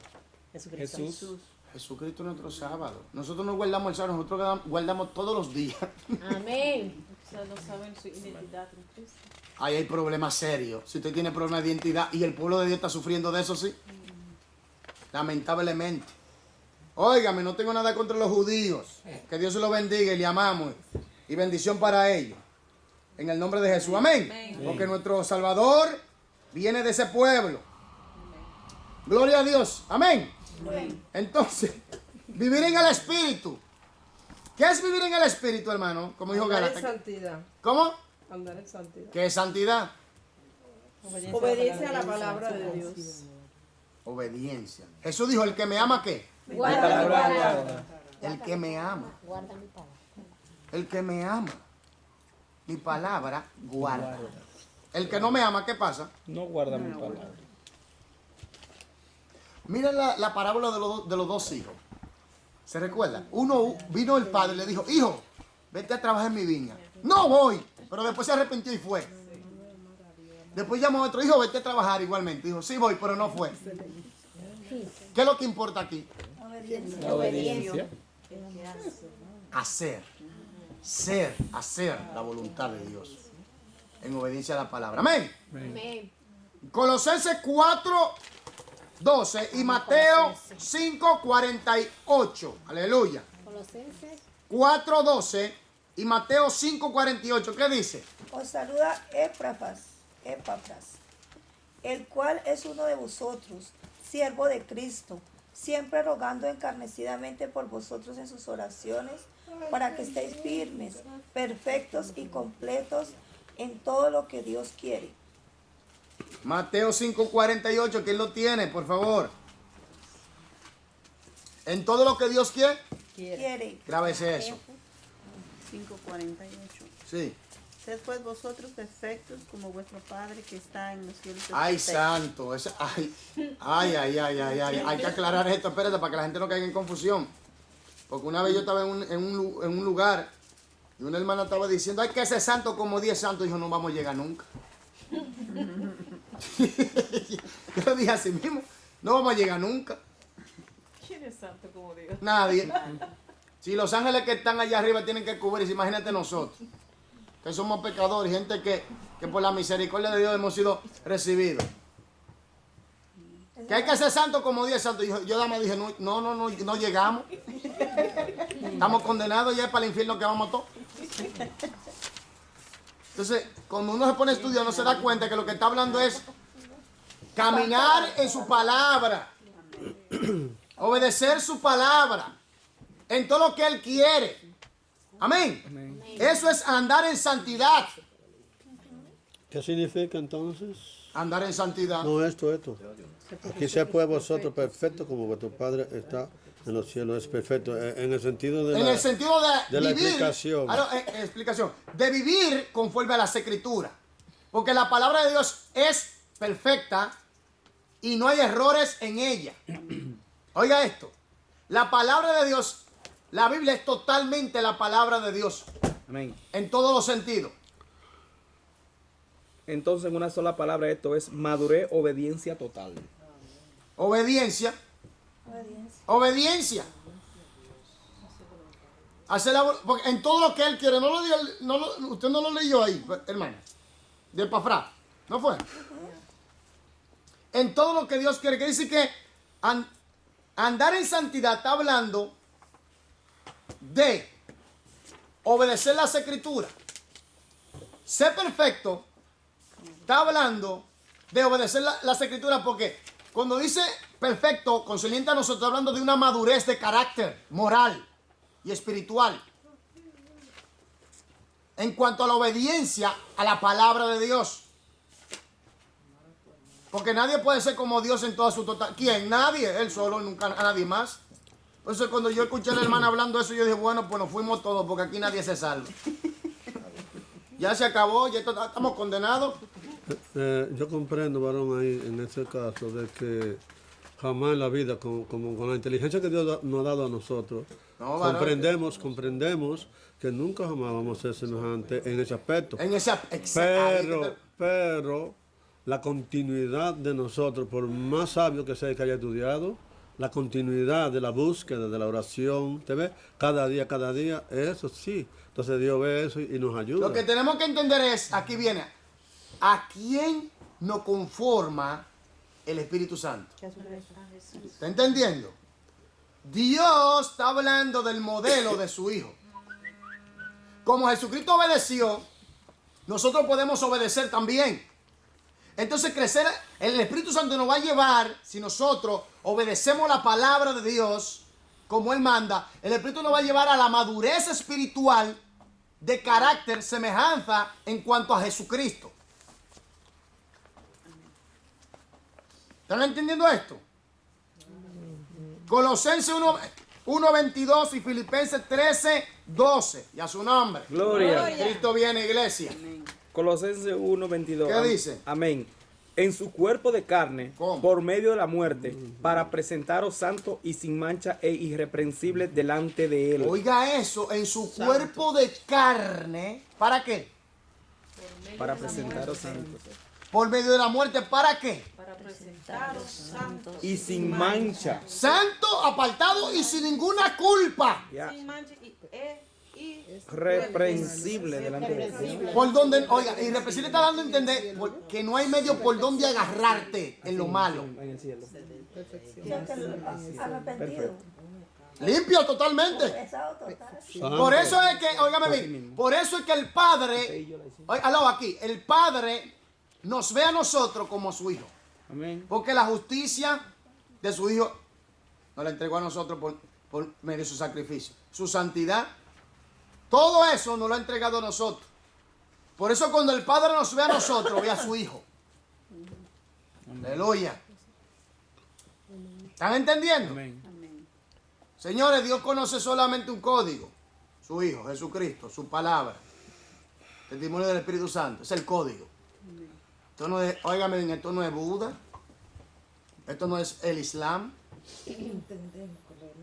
Jesucristo. Jesús. Jesucristo es nuestro sábado. Nosotros no guardamos el sábado, nosotros guardamos todos los días. Amén. Ustedes no saben su identidad en Cristo. Ahí hay problemas serios. Si usted tiene problemas de identidad y el pueblo de Dios está sufriendo de eso, sí. Lamentablemente. Óigame, no tengo nada contra los judíos. Que Dios se los bendiga y le amamos. Y bendición para ellos. En el nombre de Jesús. Amén. Porque nuestro Salvador viene de ese pueblo. Gloria a Dios. Amén. Entonces, vivir en el Espíritu. ¿Qué es vivir en el Espíritu, hermano? Como dijo Andar en Gálatas. santidad. ¿Cómo? Andar en santidad. ¿Qué es santidad? Obediencia a la palabra de Dios. Obediencia. Jesús dijo, el que me ama, ¿qué? Guarda mi palabra. El que me ama. Guarda mi palabra. El que me ama. Mi palabra guarda. El que no me ama, ¿qué pasa? No guarda mi palabra. Miren la parábola de los dos hijos. ¿Se recuerda? Uno vino el padre y le dijo, hijo, vete a trabajar en mi viña. No voy. Pero después se arrepintió y fue. Después llamó a otro hijo, vete a trabajar igualmente. Dijo, sí voy, pero no fue. ¿Qué es lo que importa aquí? La obediencia. Hacer. Hacer la voluntad de Dios. En obediencia a la palabra. Amén. Amén. Colosenses 4:12 y Mateo 5:48. Aleluya. Colosenses 4:12 y Mateo 5:48. ¿Qué dice? Os saluda Epafras, el cual es uno de vosotros, siervo de Cristo, siempre rogando encarnecidamente por vosotros en sus oraciones, para que estéis firmes, perfectos y completos en todo lo que Dios quiere. Mateo 5:48. ¿Quién lo tiene, por favor? En todo lo que Dios quiere. Quiere. Grábese eso. 5:48. Sí. Sed pues vosotros perfectos como vuestro Padre que está en los cielos. es Ay, perfecto. santo. Hay que aclarar esto, espérate, para que la gente no caiga en confusión. Porque una vez yo estaba en un lugar y una hermana estaba diciendo, hay que ser santo como 10 santos. Dijo, no vamos a llegar nunca. Yo dije así mismo, no vamos a llegar nunca. ¿Quién es santo como Dios? Nadie. Si los ángeles que están allá arriba tienen que cubrirse, imagínate nosotros, que somos pecadores, gente que por la misericordia de Dios hemos sido recibidos. Que hay que ser santo como 10 santos. Yo dama dije, no llegamos. Estamos condenados ya para el infierno que vamos todos. Entonces, cuando uno se pone a estudiar, uno se da cuenta que lo que está hablando es caminar en su palabra, obedecer su palabra, en todo lo que Él quiere. Amén. Eso es andar en santidad. ¿Qué significa entonces? Andar en santidad. No, esto. Aquí se puede vosotros perfecto como vuestro Padre está en los cielos. Es perfecto. En el sentido de En el sentido de la vivir, explicación. explicación, de vivir conforme a las escrituras. Porque la palabra de Dios es perfecta y no hay errores en ella. Oiga esto, la palabra de Dios, la Biblia es totalmente la palabra de Dios. Amén. En todos los sentidos. Entonces, en una sola palabra, esto es madurez, obediencia total. Obediencia. Obediencia. Porque en todo lo que Él quiere, usted no lo leyó ahí, hermano, de Epafra, ¿no fue? En todo lo que Dios quiere, que dice que andar en santidad está hablando de obedecer las escrituras. Ser perfecto está hablando de obedecer las escrituras, porque cuando dice perfecto, concerniente a nosotros, está hablando de una madurez de carácter moral y espiritual. En cuanto a la obediencia a la palabra de Dios. Porque nadie puede ser como Dios en toda su total. ¿Quién? Nadie. Él solo, nunca a nadie más. Por eso cuando yo escuché a la hermana hablando eso, yo dije, bueno, pues nos fuimos todos, porque aquí nadie se salva. Ya se acabó, ya estamos condenados. Yo comprendo, varón, ahí en este caso, de que jamás en la vida, con la inteligencia que Dios nos ha dado a nosotros, No, varón. comprendemos que nunca jamás vamos a ser semejantes en ese aspecto. En esa Pero la continuidad de nosotros, por más sabio que sea y que haya estudiado, la continuidad de la búsqueda, de la oración, ¿te ves? Cada día, eso sí. Entonces Dios ve eso y nos ayuda. Lo que tenemos que entender es, aquí viene, ¿a quién nos conforma el Espíritu Santo? ¿Está entendiendo? Dios está hablando del modelo de su Hijo. Como Jesucristo obedeció, nosotros podemos obedecer también. Entonces crecer, el Espíritu Santo nos va a llevar, si nosotros obedecemos la palabra de Dios, como Él manda, el Espíritu nos va a llevar a la madurez espiritual de carácter, semejanza en cuanto a Jesucristo. ¿Están entendiendo esto? Colosenses 1:22 y Filipenses 13:12. Y a su nombre. Gloria. Cristo viene, iglesia. Colosenses 1:22. ¿Qué dice? Amén. En su cuerpo de carne, ¿Cómo? por medio de la muerte, para presentaros santos y sin mancha e irreprensibles delante de Él. Oiga eso, en su cuerpo de carne. ¿Para qué? Para presentaros santos Por medio de la muerte. ¿Para qué? Para presentaros santos. y sin mancha. Santo, apartado y sin ninguna culpa. Ya. Sin mancha y Reprensible delante de Él. Por donde, oiga, y Represible está dando a entender que no hay medio por donde agarrarte en lo malo. En el cielo. Arrepentido. Limpio totalmente. Pesado total. Santo. Por eso es que, óigame bien, por eso es que el Padre, aló aquí, el Padre nos ve a nosotros como su Hijo. Amén. Porque la justicia de su Hijo nos la entregó a nosotros por medio de su sacrificio. Su santidad, todo eso nos lo ha entregado a nosotros. Por eso cuando el Padre nos ve a nosotros, ve a su Hijo. Aleluya. ¿Están entendiendo? Amén. Señores, Dios conoce solamente un código. Su Hijo, Jesucristo, su palabra. Testimonio del Espíritu Santo. Es el código. Esto no es, óigame bien, esto no es Buda. Esto no es el Islam.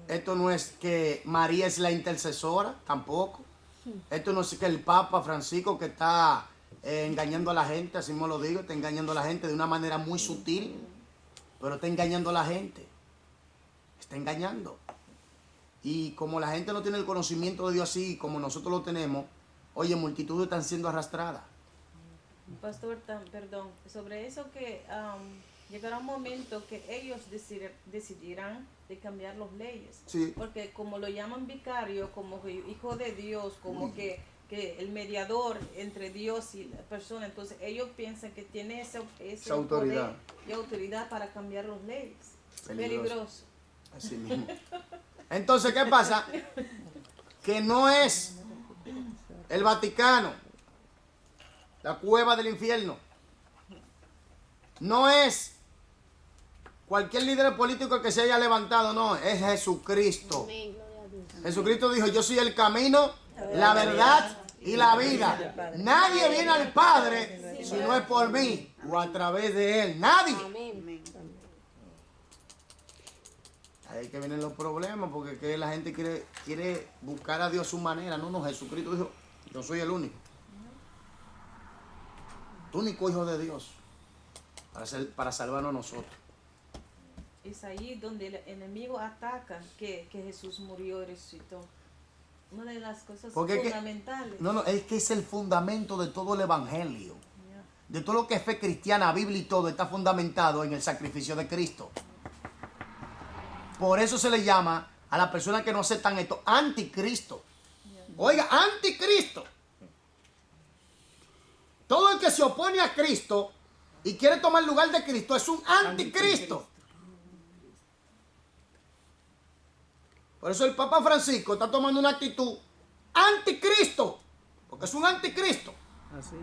Esto no es que María es la intercesora, tampoco. Esto no es que el Papa Francisco que está engañando a la gente, así me lo digo, está engañando a la gente de una manera muy sutil, pero está engañando a la gente. Está engañando. Y como la gente no tiene el conocimiento de Dios así como nosotros lo tenemos, oye, multitudes están siendo arrastradas. Pastor, perdón, sobre eso que llegará un momento que ellos decidirán de cambiar las leyes. Sí. Porque como lo llaman vicario, como que hijo de Dios, como que el mediador entre Dios y la persona, entonces ellos piensan que tiene esa autoridad. poder y autoridad para cambiar las leyes. Peligroso. Peligroso. Así mismo. Entonces, ¿qué pasa? Que no es el Vaticano, la cueva del infierno. No es cualquier líder político que se haya levantado, no, es Jesucristo. Amén, gloria a Dios. Jesucristo dijo, yo soy el camino, la verdad y la vida. Nadie viene al Padre si no es por mí o a través de Él. Nadie. Amén. Ahí que vienen los problemas, porque que la gente quiere buscar a Dios a su manera. No, no, Jesucristo dijo, yo soy el único. El único hijo de Dios para salvarnos a nosotros. Es ahí donde el enemigo ataca que Jesús murió y resucitó. Una de las cosas Porque fundamentales. No, es que es el fundamento de todo el evangelio. De todo lo que es fe cristiana, Biblia y todo está fundamentado en el sacrificio de Cristo. Por eso se le llama a la persona que no aceptan esto anticristo. Oiga, anticristo. Todo el que se opone a Cristo y quiere tomar el lugar de Cristo es un anticristo. Por eso el Papa Francisco está tomando una actitud anticristo. Porque es un anticristo. Así.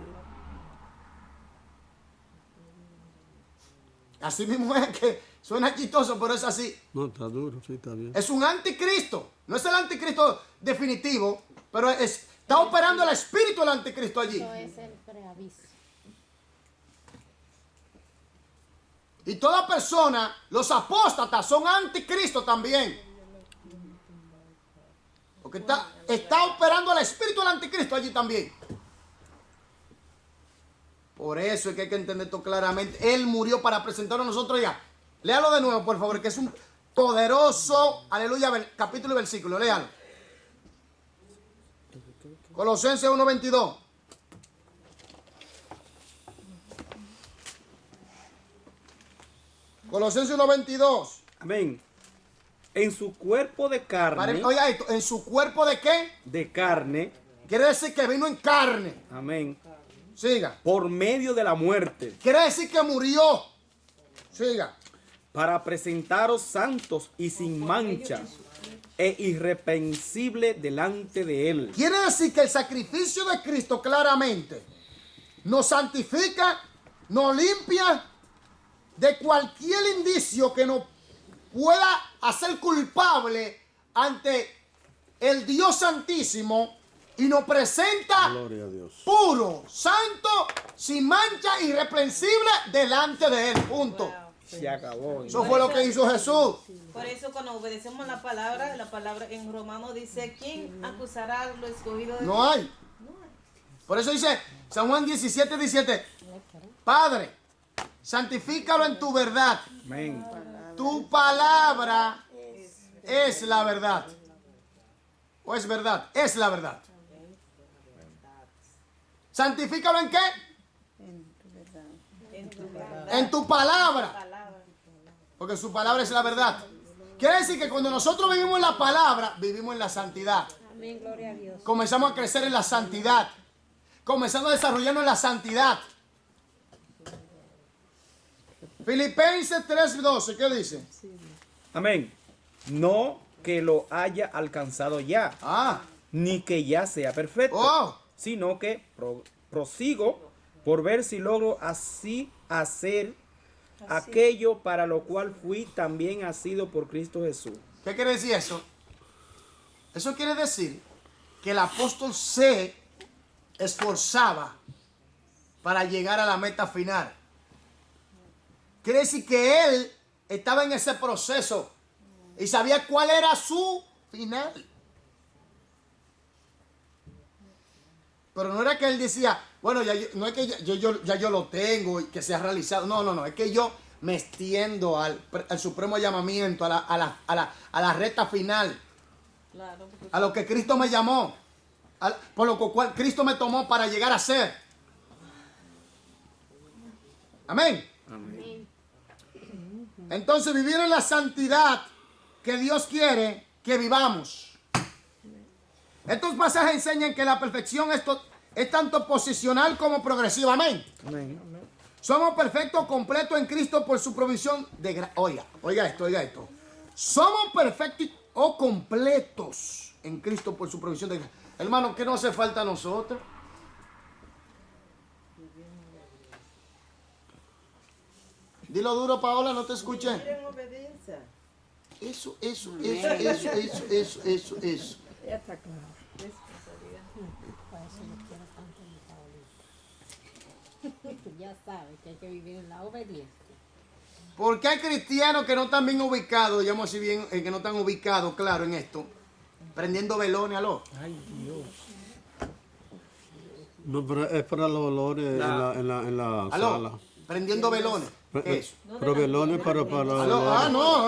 Así mismo es que suena chistoso, pero es así. No, está duro, sí, está bien. Es un anticristo. No es el anticristo definitivo, pero está operando el espíritu del anticristo allí. Eso es el preaviso. Y toda persona, los apóstatas, son anticristo también. Porque está operando el espíritu del anticristo allí también. Por eso es que hay que entender esto claramente. Él murió para presentarnos a nosotros ya. Léalo de nuevo, por favor, que es un poderoso, aleluya, capítulo y versículo. Léalo. Colosenses 1:22. Colosenses 1:22. Amén. En su cuerpo de carne. Oiga esto, ¿en su cuerpo de qué? De carne. Quiere decir que vino en carne. Amén. Siga. Por medio de la muerte. Quiere decir que murió. Siga. Para presentaros santos y sin mancha e irreprensibles delante de Él. Quiere decir que el sacrificio de Cristo claramente nos santifica, nos limpia de cualquier indicio que nos pueda hacer culpable ante el Dios Santísimo y nos presenta Gloria a Dios. puro, santo, sin mancha, irreprensible delante de Él. Punto. Se acabó. Eso fue lo que hizo Jesús. Por eso cuando obedecemos la palabra en Romano dice, ¿quién acusará a lo escogido de Dios? No hay. Por eso dice San Juan 17:17. Padre, santifícalo en tu verdad. Amén. Tu palabra es la verdad. ¿O es verdad? Es la verdad. ¿Santifícalo en qué? En tu palabra. Porque su palabra es la verdad. Quiere decir que cuando nosotros vivimos en la palabra, vivimos en la santidad. Amén, gloria a Dios. Comenzamos a crecer en la santidad. Comenzamos a desarrollarnos en la santidad. Filipenses 3:12, ¿qué dice? Amén. No que lo haya alcanzado ya, Ah, ni que ya sea perfecto, oh, sino que prosigo por ver si logro así hacer aquello para lo cual fui también asido por Cristo Jesús. ¿qué quiere decir eso? Eso quiere decir que el apóstol C esforzaba para llegar a la meta final. Quiere decir que él estaba en ese proceso y sabía cuál era su final. Pero no era que él decía, bueno, no es que ya yo lo tengo y que se ha realizado. No, es que yo me extiendo al supremo llamamiento, a la recta final. Claro, porque A lo que Cristo me llamó, por lo cual Cristo me tomó para llegar a ser. Amén. Amén. Entonces vivir en la santidad que Dios quiere que vivamos. Estos pasajes enseñan que la perfección es tanto posicional como progresiva. Amén. Amén. Somos perfectos, completos en Cristo por su provisión de gracia. Oiga esto. Somos perfectos o completos en Cristo por su provisión de gracia. Hermano, ¿qué nos hace falta a nosotros? Dilo duro, Paola, no te escuché. en obediencia. Eso. Ya está claro. Por eso yo quiero tanto mi Paulito. Ya sabes que hay que vivir en la obediencia. Porque hay cristianos que no están bien ubicados, digamos así bien, que no están ubicados, claro, en esto. Prendiendo velones, aló. Ay, Dios. No, pero es para los olores en la Aló. sala. Prendiendo velones. ¿Qué es eso? Pero velones para los Aló. olores. No,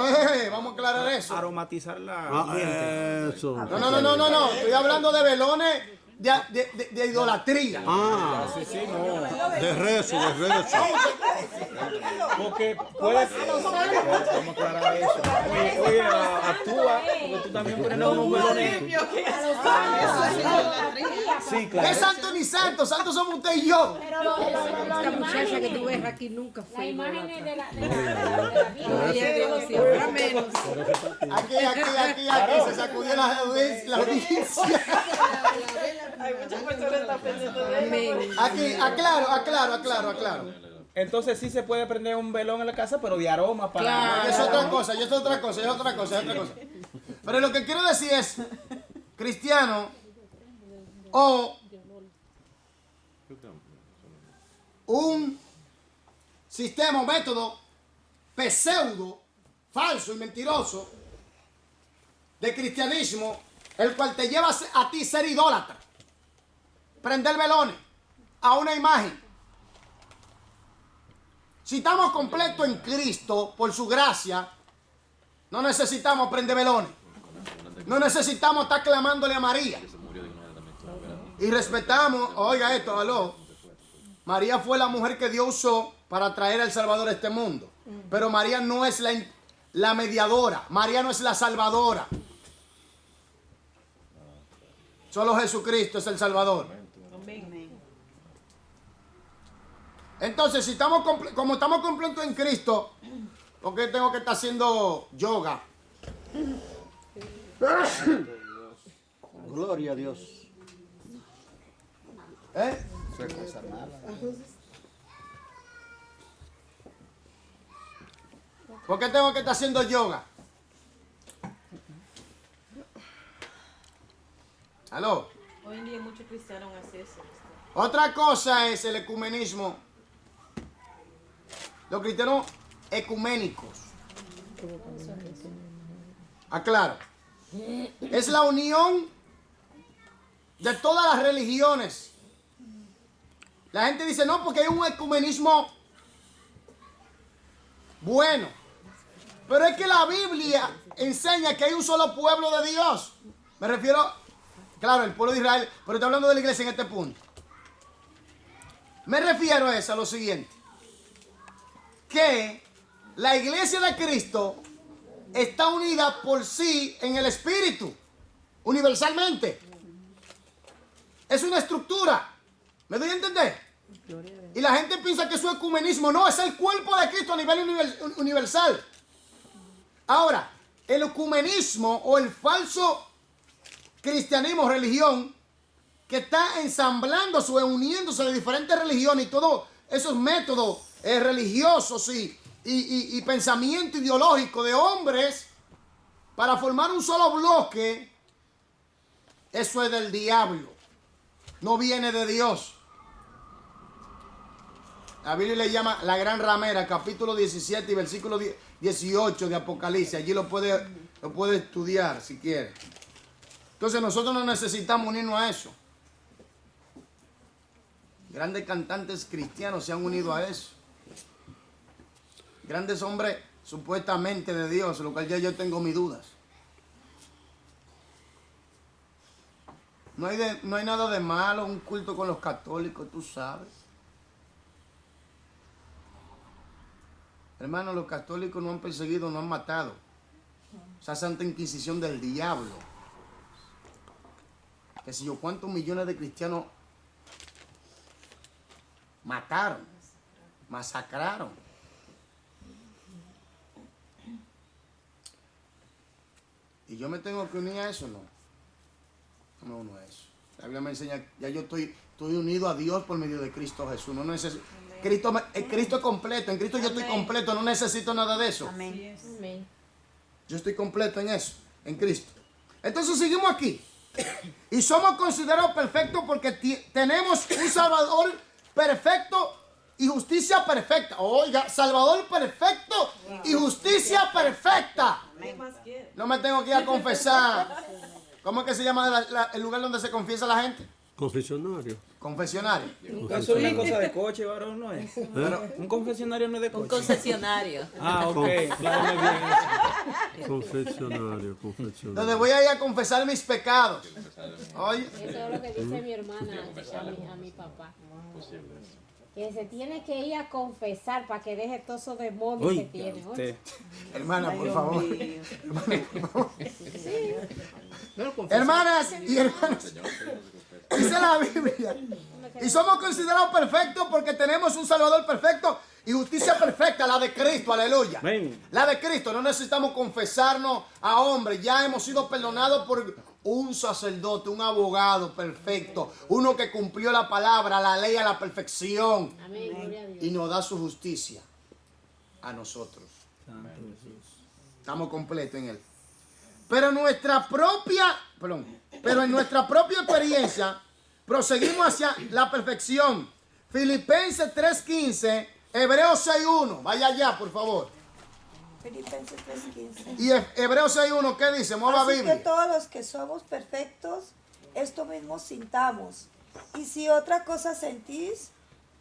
vamos a aclarar eso. Aromatizar la ambiente. Eso. No. Estoy hablando de velones de idolatría. Sí, no. De rezo. Porque puedes. Vamos a aclarar eso. Oye, actúa. Porque tú también pones unos velones. Sí, ¿Qué claro. santo ni santo? Santos somos usted y yo. Esta muchacha que tú ves aquí nunca La fue imagen es de la Virgen. Gloria a Dios, y ahora menos. Aquí, se sacudió la audiencia. Hay muchas personas que están pendientes de Amén. Aquí, aclaro. Entonces sí se puede prender un velón en la casa, pero de aroma para. Es otra cosa. Pero lo que quiero decir es, cristiano o un sistema o método pseudo, falso y mentiroso de cristianismo, el cual te lleva a ti ser idólatra, prender velones a una imagen. Si estamos completos en Cristo por su gracia, no necesitamos prender velones, no necesitamos estar clamándole a María. Y respetamos, oiga esto, aló. María fue la mujer que Dios usó para traer al Salvador a este mundo. Pero María no es la mediadora. María no es la salvadora. Solo Jesucristo es el Salvador. Entonces, si estamos como estamos completos en Cristo, ¿por qué tengo que estar haciendo yoga? Gloria a Dios. ¿Eh? ¿Por qué tengo que estar haciendo yoga? ¿Aló? Hoy en día muchos cristianos hacen eso. Otra cosa es el ecumenismo. Los cristianos ecuménicos. Aclaro. Es la unión de todas las religiones. La gente dice, no, porque hay un ecumenismo bueno. Pero es que la Biblia enseña que hay un solo pueblo de Dios. Me refiero, claro, el pueblo de Israel, pero estoy hablando de la iglesia en este punto. Me refiero a lo siguiente. Que la iglesia de Cristo está unida por sí en el Espíritu, universalmente. Es una estructura. ¿Me doy a entender? Y la gente piensa que eso es ecumenismo. No, es el cuerpo de Cristo a nivel universal. Ahora, el ecumenismo o el falso cristianismo, religión, que está ensamblándose o uniéndose de diferentes religiones y todos esos métodos religiosos y pensamiento ideológico de hombres para formar un solo bloque, eso es del diablo. no viene de Dios. La Biblia le llama la gran ramera, capítulo 17 y versículo 18 de Apocalipsis. Allí lo puede estudiar si quiere. Entonces nosotros no necesitamos unirnos a eso. Grandes cantantes cristianos se han unido a eso. Grandes hombres supuestamente de Dios, lo cual ya yo tengo mis dudas. No hay nada de malo, un culto con los católicos, tú sabes. Hermano, los católicos no han perseguido, no han matado. Esa santa inquisición del diablo. Que si yo cuántos millones de cristianos mataron, masacraron. Y yo me tengo que unir a eso, no. No me uno a eso. La Biblia me enseña, ya yo estoy unido a Dios por medio de Cristo Jesús. No necesito, Cristo es completo, en Cristo yo estoy completo, no necesito nada de eso. Amén. Amén. Yo estoy completo en eso, en Cristo. Entonces seguimos aquí. Y somos considerados perfectos porque tenemos un Salvador perfecto y justicia perfecta. Oiga, Salvador perfecto y justicia perfecta. ¿Qué más quiere? No me tengo que ir a confesar. ¿Cómo es que se llama el lugar donde se confiesa la gente? Confesionario. Confesionario. Eso es una cosa de coche, varón, ¿no es? Un confesionario no es de Un coche. concesionario. Ah, ok. Aclárame bien eso. Confesionario. Donde voy a ir a confesar mis pecados. Oye, Eso es lo que dice mi hermana a mi papá. Que se tiene que ir a confesar para que deje todos esos demonios que Uy, tiene. ¿oye? usted. hermana, por favor. Sí. Hermanas y hermanos, dice la Biblia. Y somos considerados perfectos porque tenemos un Salvador perfecto y justicia perfecta, la de Cristo, aleluya. Amén. La de Cristo, no necesitamos confesarnos a hombres, ya hemos sido perdonados por un sacerdote, un abogado perfecto, uno que cumplió la palabra, la ley a la perfección Amén. Gloria a Dios. y nos da su justicia a nosotros. Estamos completos en él. Pero en nuestra propia experiencia proseguimos hacia la perfección. Filipenses 3:15, Hebreos 6:1. Vaya allá, por favor. Filipenses 3:15. Y Hebreos 6:1, ¿qué dice? Mueva Así que Biblia. todos los que somos perfectos, esto mismo sintamos. Y si otra cosa sentís,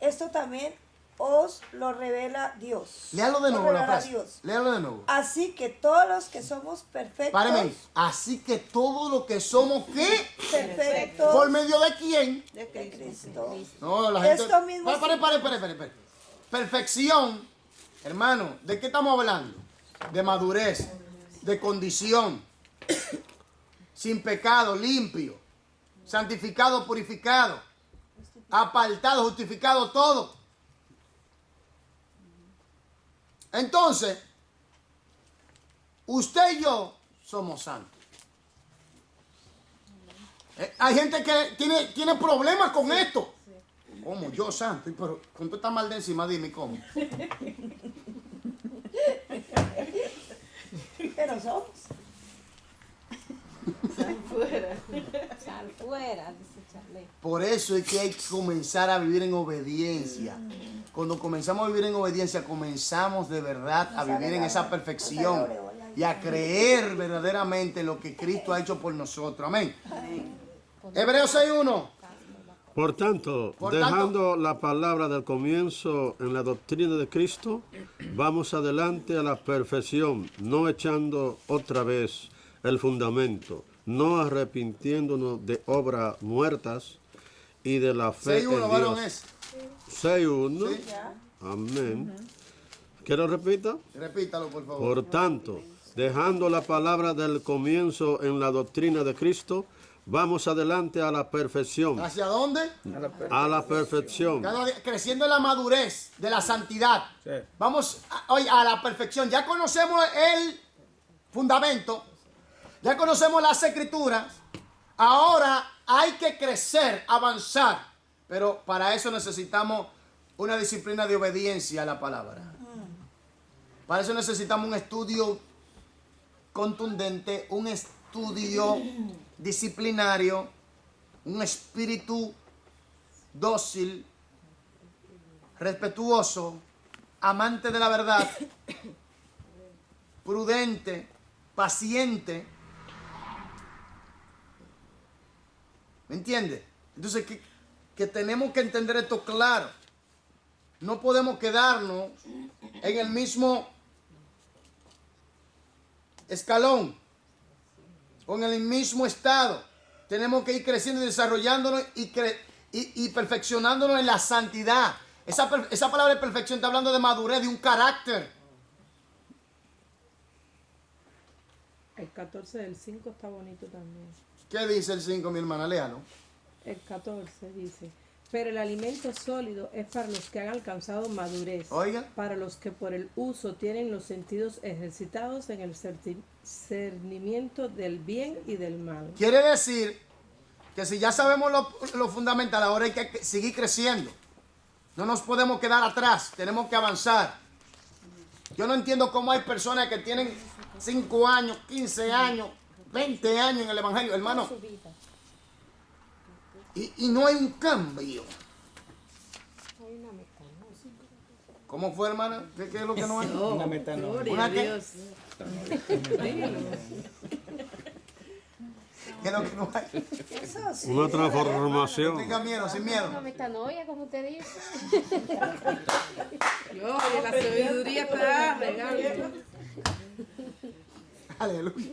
esto también os lo revela Dios. Léalo de Os nuevo la revela frase. Dios. Léalo de nuevo. Así que todos los que somos perfectos, Páreme ahí. Así que todo lo que somos, ¿qué? perfectos ¿Por medio de quién? De de Cristo. Cristo. No, la gente. Esto mismo Pare. Perfección, hermano, ¿de qué estamos hablando? De madurez, de condición, sin pecado, limpio, santificado, purificado, apartado, justificado, todo. Entonces, usted y yo somos santos. Hay gente que tiene problemas con esto. ¿Cómo? Yo santo. Pero con toda esta maldad encima, dime cómo. Pero somos. Sal fuera, dice Charlie. Por eso es que hay que comenzar a vivir en obediencia. Cuando comenzamos a vivir en obediencia, comenzamos de verdad a vivir en esa perfección y a creer verdaderamente lo que Cristo ha hecho por nosotros. Amén. Hebreos 6:1. Por tanto, Por dejando la palabra del comienzo en la doctrina de Cristo, vamos adelante a la perfección, no echando otra vez el fundamento, no arrepintiéndonos de obras muertas y de la fe en 6:1, varón, Dios. es. 6:1. Sí. Amén. ¿Quiero repita? Repítalo, por favor. Por tanto, dejando la palabra del comienzo en la doctrina de Cristo, vamos adelante a la perfección. ¿Hacia dónde? A la perfección. Cada día creciendo en la madurez de la santidad. Sí. Vamos a la perfección. Ya conocemos el fundamento. Ya conocemos las escrituras. Ahora hay que crecer, avanzar. Pero para eso necesitamos una disciplina de obediencia a la palabra. Para eso necesitamos un estudio contundente, un estudio disciplinario, un espíritu dócil, respetuoso, amante de la verdad, prudente, paciente. ¿Me entiende? Entonces, que tenemos que entender esto claro. No podemos quedarnos en el mismo escalón o en el mismo estado. Tenemos que ir creciendo y desarrollándonos y perfeccionándonos en la santidad. Esa palabra de perfección está hablando de madurez, de un carácter. El 14 del 5 está bonito también. ¿Qué dice el 5, mi hermana? Léalo. El 14 dice, pero el alimento sólido es para los que han alcanzado madurez, Oiga. para los que por el uso tienen los sentidos ejercitados en el discernimiento del bien y del mal. Quiere decir que si ya sabemos lo fundamental, ahora hay que seguir creciendo. No nos podemos quedar atrás, tenemos que avanzar. Yo no entiendo cómo hay personas que tienen 5 años, 15 años, 20 años en el Evangelio, hermano. Y no hay un cambio. ¿Cómo fue, hermana? ¿Qué es lo que no hay? Una metanoia. ¿Una qué? ¿Qué es lo que no hay? Eso sí. Una No transformación. tenga miedo, sin miedo. Una metanoia, como usted dice. Oye, la sabiduría está regalo. Aleluya.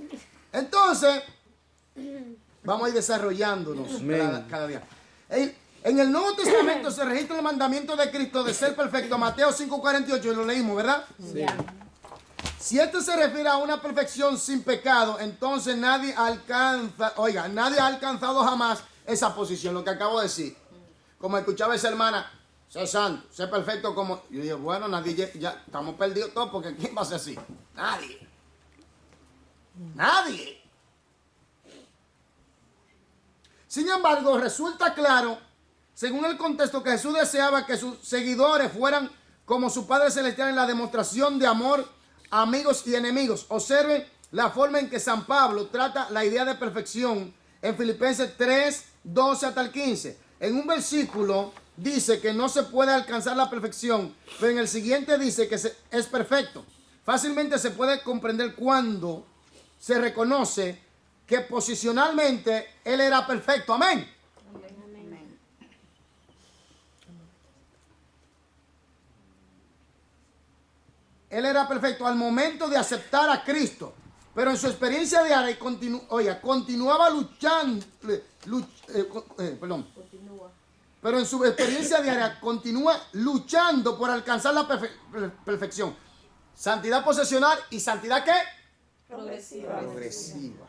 Entonces, vamos a ir desarrollándonos cada día. En el Nuevo Testamento se registra el mandamiento de Cristo de ser perfecto. Mateo 5:48, y lo leímos, ¿verdad? Sí. Si esto se refiere a una perfección sin pecado, entonces nadie ha alcanzado jamás esa posición, lo que acabo de decir. Como escuchaba esa hermana, sé santo, sé perfecto como... Yo dije, bueno, nadie, ya estamos perdidos todos, porque ¿quién va a ser así? Nadie. Nadie. Sin embargo, resulta claro, según el contexto, que Jesús deseaba que sus seguidores fueran como su Padre Celestial en la demostración de amor, amigos y enemigos. Observen la forma en que San Pablo trata la idea de perfección en Filipenses 3, 12 hasta el 15. En un versículo dice que no se puede alcanzar la perfección, pero en el siguiente dice que es perfecto. Fácilmente se puede comprender cuando se reconoce que posicionalmente él era perfecto. Amén. Él era perfecto al momento de aceptar a Cristo, pero en su experiencia diaria continuaba luchando, pero en su experiencia diaria continúa luchando por alcanzar la perfección. Santidad posesional y santidad ¿qué? Progresiva. Progresiva.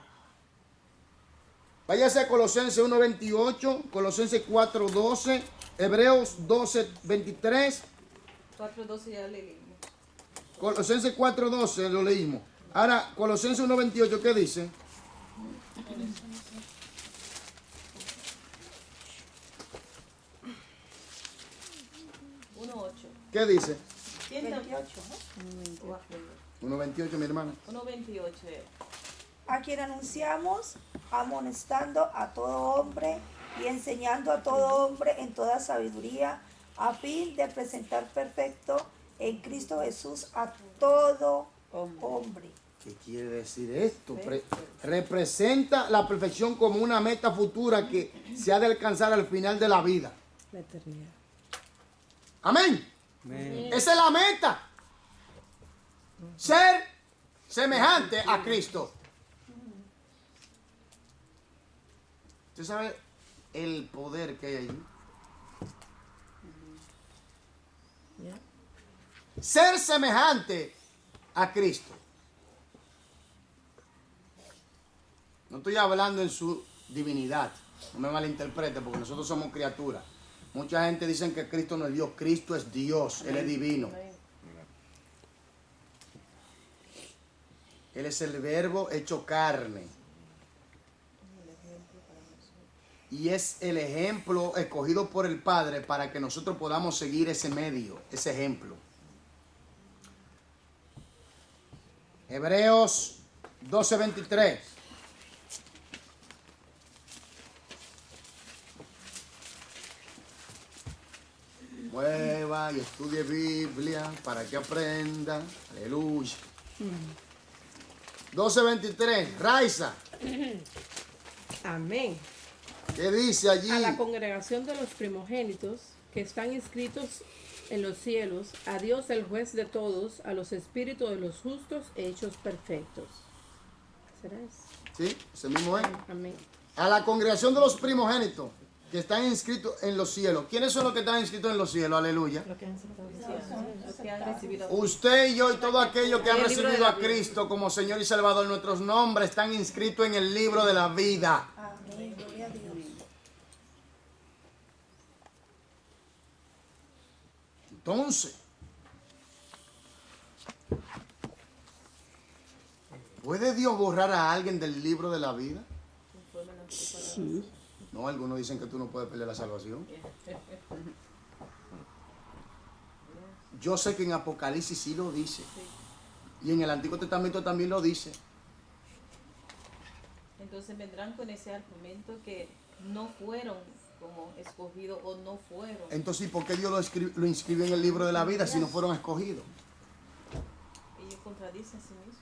Váyase a Colosenses 1:28, Colosenses 4:12, Hebreos 12:23. 4:12 ya leímos. Colosenses 4:12 lo leímos. Ahora, Colosenses 1:28, ¿qué dice? ¿Qué dice? 28, ¿no? 1:28, mi hermana. 1:28. A quien anunciamos, amonestando a todo hombre y enseñando a todo hombre en toda sabiduría, a fin de presentar perfecto en Cristo Jesús a todo hombre. ¿Qué quiere decir esto? Representa la perfección como una meta futura que se ha de alcanzar al final de la vida. La eternidad. Amén. Amén. Esa es la meta. Ser semejante a Cristo. ¿Usted sabe el poder que hay allí? Ser semejante a Cristo. No estoy hablando en su divinidad. No me malinterprete, porque nosotros somos criaturas. Mucha gente dice que Cristo no es Dios. Cristo es Dios. Él es divino. Él es el verbo hecho carne. Y es el ejemplo escogido por el Padre para que nosotros podamos seguir ese medio, ese ejemplo. Hebreos 12:23. mueva y estudie Biblia para que aprenda. Aleluya. 12:23. Raiza, Amén. ¿qué dice allí? A la congregación de los primogénitos que están inscritos en los cielos, a Dios el juez de todos, a los espíritus de los justos hechos perfectos. ¿Será eso? Sí, ese mismo es. Amén. A la congregación de los primogénitos que están inscritos en los cielos. ¿Quiénes son los que están inscritos en los cielos? Aleluya. Los que han recibido. Usted y yo y todos aquellos que han El libro de recibido la a vida. Cristo como Señor y Salvador, nuestros nombres están inscritos en el libro de la vida. Amén. Gloria a Dios. Entonces, ¿puede Dios borrar a alguien del libro de la vida? No, algunos dicen que tú no puedes perder la salvación. Yo sé que en Apocalipsis sí lo dice. Y en el Antiguo Testamento también lo dice. Entonces vendrán con ese argumento que no fueron como escogidos o no fueron. Entonces, ¿por qué Dios lo inscribió en el libro de la vida si no fueron escogidos? Ellos contradicen a sí mismos.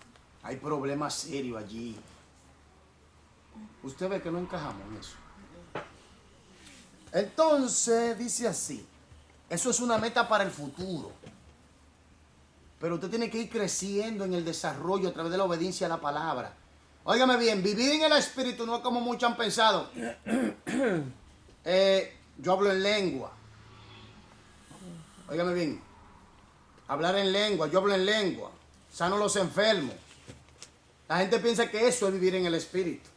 Hay problemas serios allí. Usted ve que no encajamos en eso. Entonces, dice así. Eso es una meta para el futuro. Pero usted tiene que ir creciendo en el desarrollo a través de la obediencia a la palabra. Óigame bien, vivir en el Espíritu no es como muchos han pensado. Yo hablo en lengua. Óigame bien. Hablar en lengua, yo hablo en lengua. Sano los enfermos. La gente piensa que eso es vivir en el Espíritu.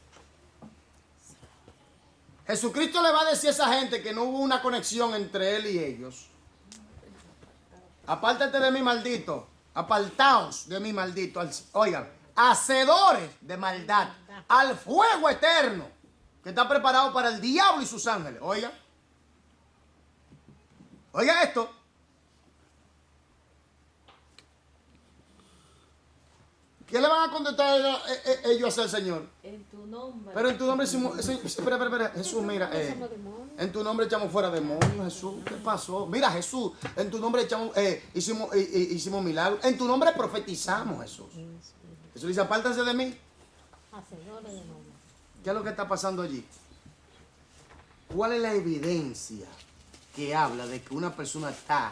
Jesucristo le va a decir a esa gente que no hubo una conexión entre él y ellos. Apártate de mí, maldito. Apartaos de mí, maldito. Oigan, hacedores de maldad. Al fuego eterno que está preparado para el diablo y sus ángeles. Oigan. Oiga esto. ¿Qué le van a contestar ellos al Señor? En tu nombre. Pero en tu nombre hicimos... Espera, Jesús, mira. En tu nombre echamos fuera demonios, Jesús. ¿Qué pasó? Mira, Jesús, en tu nombre hicimos milagros. En tu nombre profetizamos, Jesús. Jesús dice, apártense de mí. Hacedores de nombre. ¿Qué es lo que está pasando allí? ¿Cuál es la evidencia que habla de que una persona está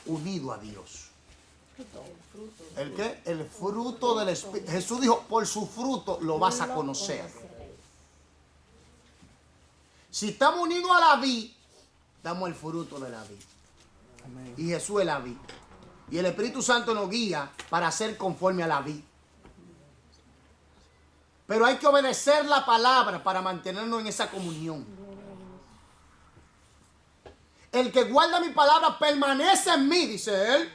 unido a Dios? ¿El qué? El fruto del Espíritu. Jesús dijo, por su fruto lo vas a conocer. Si estamos unidos a la vid, damos el fruto de la vid. Y Jesús es la vid. Y el Espíritu Santo nos guía para ser conforme a la vid. Pero hay que obedecer la palabra para mantenernos en esa comunión. El que guarda mi palabra permanece en mí, dice él.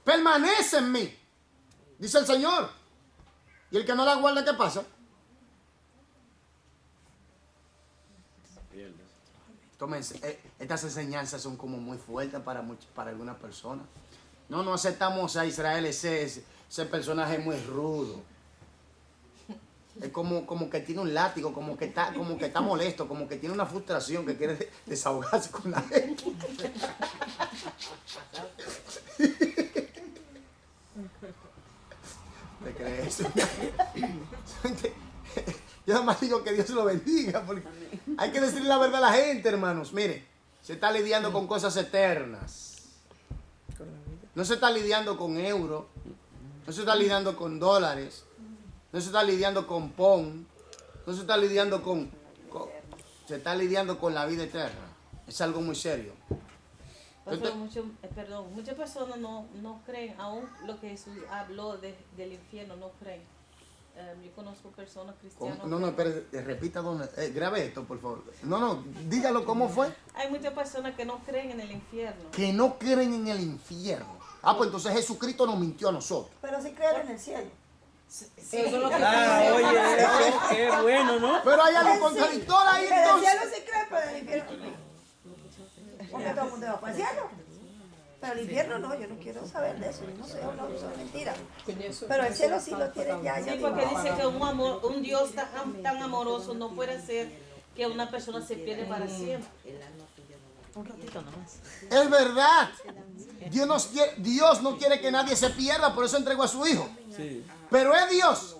Permanece en mí, dice el Señor. Y el que no la guarda, ¿qué pasa? Tómense, estas enseñanzas son como muy fuertes para algunas personas. No aceptamos a Israel ese personaje muy rudo. Es como que tiene un látigo, como que está molesto, como que tiene una frustración que quiere desahogarse con la gente. ¿Te crees? Yo nada más digo que Dios lo bendiga, porque hay que decirle la verdad a la gente, hermanos. Mire, se está lidiando con cosas eternas. No se está lidiando con euros, no se está lidiando con dólares, no se está lidiando con PON, no se está lidiando se está lidiando con la vida eterna. Es algo muy serio. Muchas personas no creen, aún lo que Jesús habló del infierno, no creen. Yo conozco personas cristianas. No, espere, repita grabe esto, por favor. Dígalo cómo fue. Hay muchas personas que no creen en el infierno. Que no creen en el infierno. Pues entonces Jesucristo nos mintió a nosotros. Pero sí creen en el cielo. Sí. Eso es lo que Oye, eso, qué bueno, ¿no? Pero hay algo contradictorio ahí En el entonces. cielo sí creen, pero en el infierno no. Porque todo el mundo va para el cielo. Pero el infierno no, yo no quiero saber de eso, yo no sé, no, eso es mentira. Con eso- Pero el cielo sí lo tienen ya. Sí, porque dice que un Dios tan amoroso no puede hacer que una persona se pierda para siempre. Un ratito nomás. Es verdad. Dios no quiere que nadie se pierda, por eso entregó a su Hijo. Sí. Pero es Dios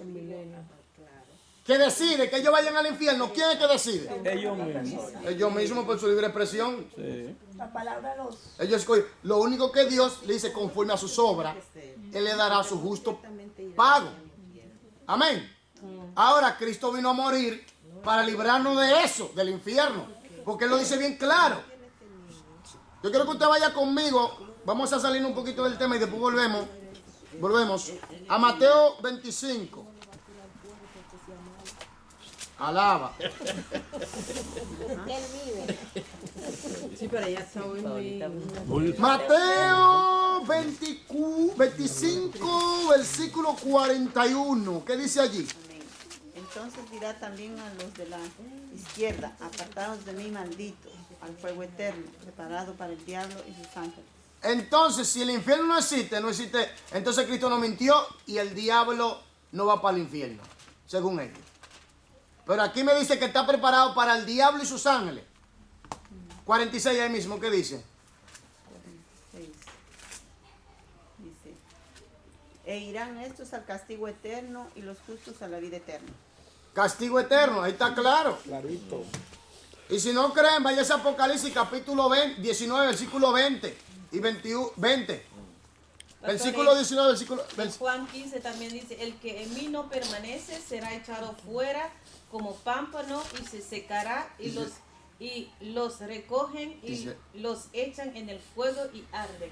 que decide que ellos vayan al infierno. ¿Quién es que decide? Ellos mismos. Ellos mismos por su libre expresión. Sí. La palabra los... Ellos escogen. Lo único que Dios le dice, conforme a sus obras, Él le dará su justo pago. Amén. Ahora Cristo vino a morir para librarnos de eso, del infierno. Porque Él lo dice bien claro. Yo quiero que usted vaya conmigo. Vamos a salir un poquito del tema y después volvemos a Mateo 25. Alaba. Él vive. Sí, pero ella está muy... Mateo 25, versículo 41. ¿Qué dice allí? Amén. Entonces dirá también a los de la izquierda, apartados de mí, malditos, al fuego eterno, preparado para el diablo y sus ángeles. Entonces, si el infierno no existe, entonces Cristo no mintió y el diablo no va para el infierno, según ellos. Pero aquí me dice que está preparado para el diablo y sus ángeles. 46 ahí mismo, ¿qué dice? 46. Dice, e irán estos al castigo eterno y los justos a la vida eterna. Castigo eterno, ahí está claro. Clarito. Y si no creen, vaya a Apocalipsis capítulo 19, versículo 20 y 20. Versículo 19, versículo... En Juan 15 también dice, el que en mí no permanece será echado fuera como pámpano y se secará y los recogen y los echan en el fuego y arden.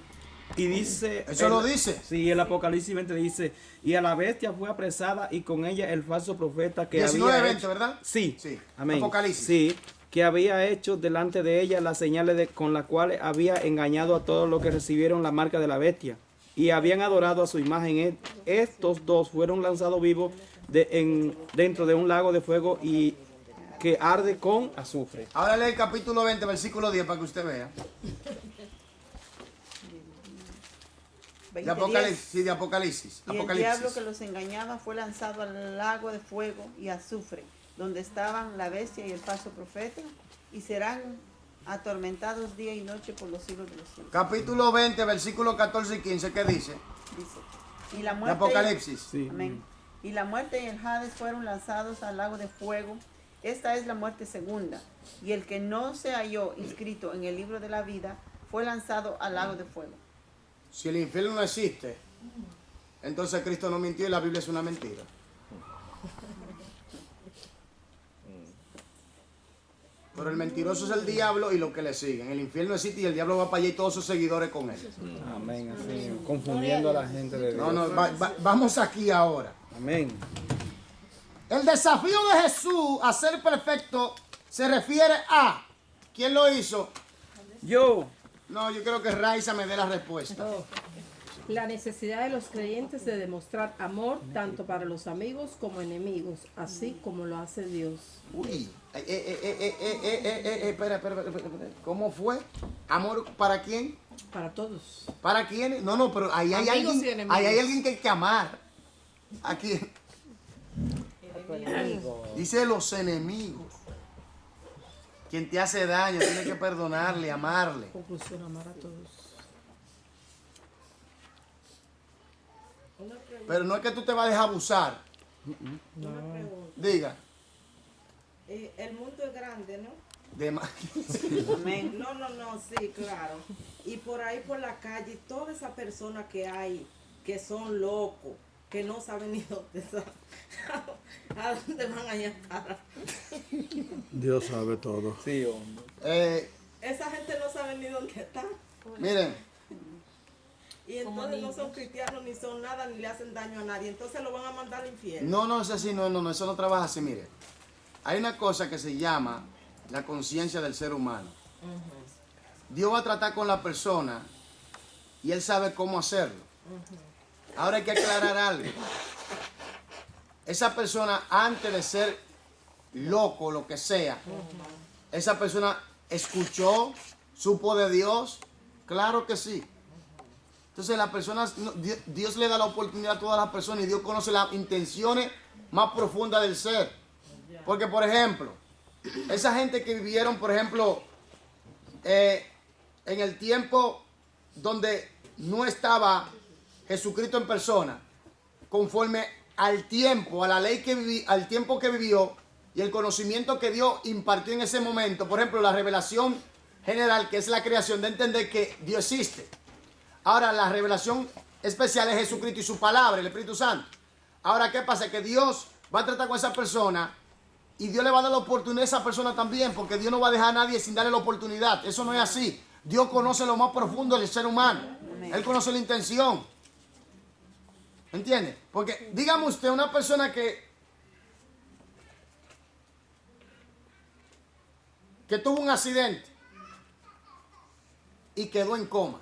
Y dice... Eso lo dice. Sí, el Apocalipsis 20 dice, y a la bestia fue apresada y con ella el falso profeta que 19, había 20, hecho... ¿verdad? Sí. Sí. Amén. Apocalipsis. Sí, que había hecho delante de ella las señales con las cuales había engañado a todos los que recibieron la marca de la bestia y habían adorado a su imagen. Estos dos fueron lanzados vivos dentro de un lago de fuego y que arde con azufre. Ahora lee el capítulo 20, versículo 10 para que usted vea. De 20:10. Apocalipsis, sí, de Apocalipsis. Y el diablo que los engañaba fue lanzado al lago de fuego y azufre, donde estaban la bestia y el falso profeta, y serán atormentados día y noche por los siglos de los siglos. Capítulo 20, versículo 14 y 15, ¿qué dice? Dice, y la De muerte, Apocalipsis. Sí. amén. Y la muerte y el Hades fueron lanzados al lago de fuego. Esta es la muerte segunda. Y el que no se halló inscrito en el libro de la vida fue lanzado al lago de fuego. Si el infierno no existe, entonces Cristo no mintió y la Biblia es una mentira. Pero el mentiroso es el diablo y los que le siguen. El infierno existe y el diablo va para allá y todos sus seguidores con él. Amén. Así, confundiendo a la gente de Dios. No, vamos aquí ahora. Amén. El desafío de Jesús a ser perfecto se refiere a... ¿Quién lo hizo? Yo. No, yo creo que Raiza me dé la respuesta. La necesidad de los creyentes de demostrar amor tanto para los amigos como enemigos, así como lo hace Dios. Uy, espera. ¿Cómo fue? ¿Amor para quién? Para todos. ¿Para quién? No, pero ahí hay Amigos y alguien, enemigos. ahí hay alguien que hay que amar. Aquí. Dice los enemigos. Quien te hace daño, tiene que perdonarle, amarle. Conclusión, amar a todos. Pero no es que tú te vas a dejar abusar. Diga. El mundo es grande, ¿no? Amén. No, sí, claro. Y por ahí por la calle, todas esas personas que hay, que son locos, que no saben ni dónde están, a dónde van a parar. Dios sabe todo. Sí, hombre. Esa gente no sabe ni dónde está. Miren, Y entonces no son cristianos, ni son nada, ni le hacen daño a nadie. Entonces lo van a mandar al infierno. no es así, no, eso no trabaja así, mire. Hay una cosa que se llama la conciencia del ser humano. Dios va a tratar con la persona y Él sabe cómo hacerlo. Ahora hay que aclarar algo. Esa persona, antes de ser loco, lo que sea, esa persona escuchó, supo de Dios, claro que sí. Entonces las personas, Dios le da la oportunidad a todas las personas y Dios conoce las intenciones más profundas del ser. Porque, por ejemplo, esa gente que vivieron, por ejemplo, en el tiempo donde no estaba Jesucristo en persona, conforme al tiempo, a la ley al tiempo que vivió y el conocimiento que Dios impartió en ese momento, por ejemplo, la revelación general, que es la creación, de entender que Dios existe. Ahora, la revelación especial es Jesucristo y su palabra, el Espíritu Santo. Ahora, ¿qué pasa? Que Dios va a tratar con esa persona y Dios le va a dar la oportunidad a esa persona también, porque Dios no va a dejar a nadie sin darle la oportunidad. Eso no es así. Dios conoce lo más profundo del ser humano. Él conoce la intención. ¿Entiende? Porque dígame usted, una persona que tuvo un accidente y quedó en coma.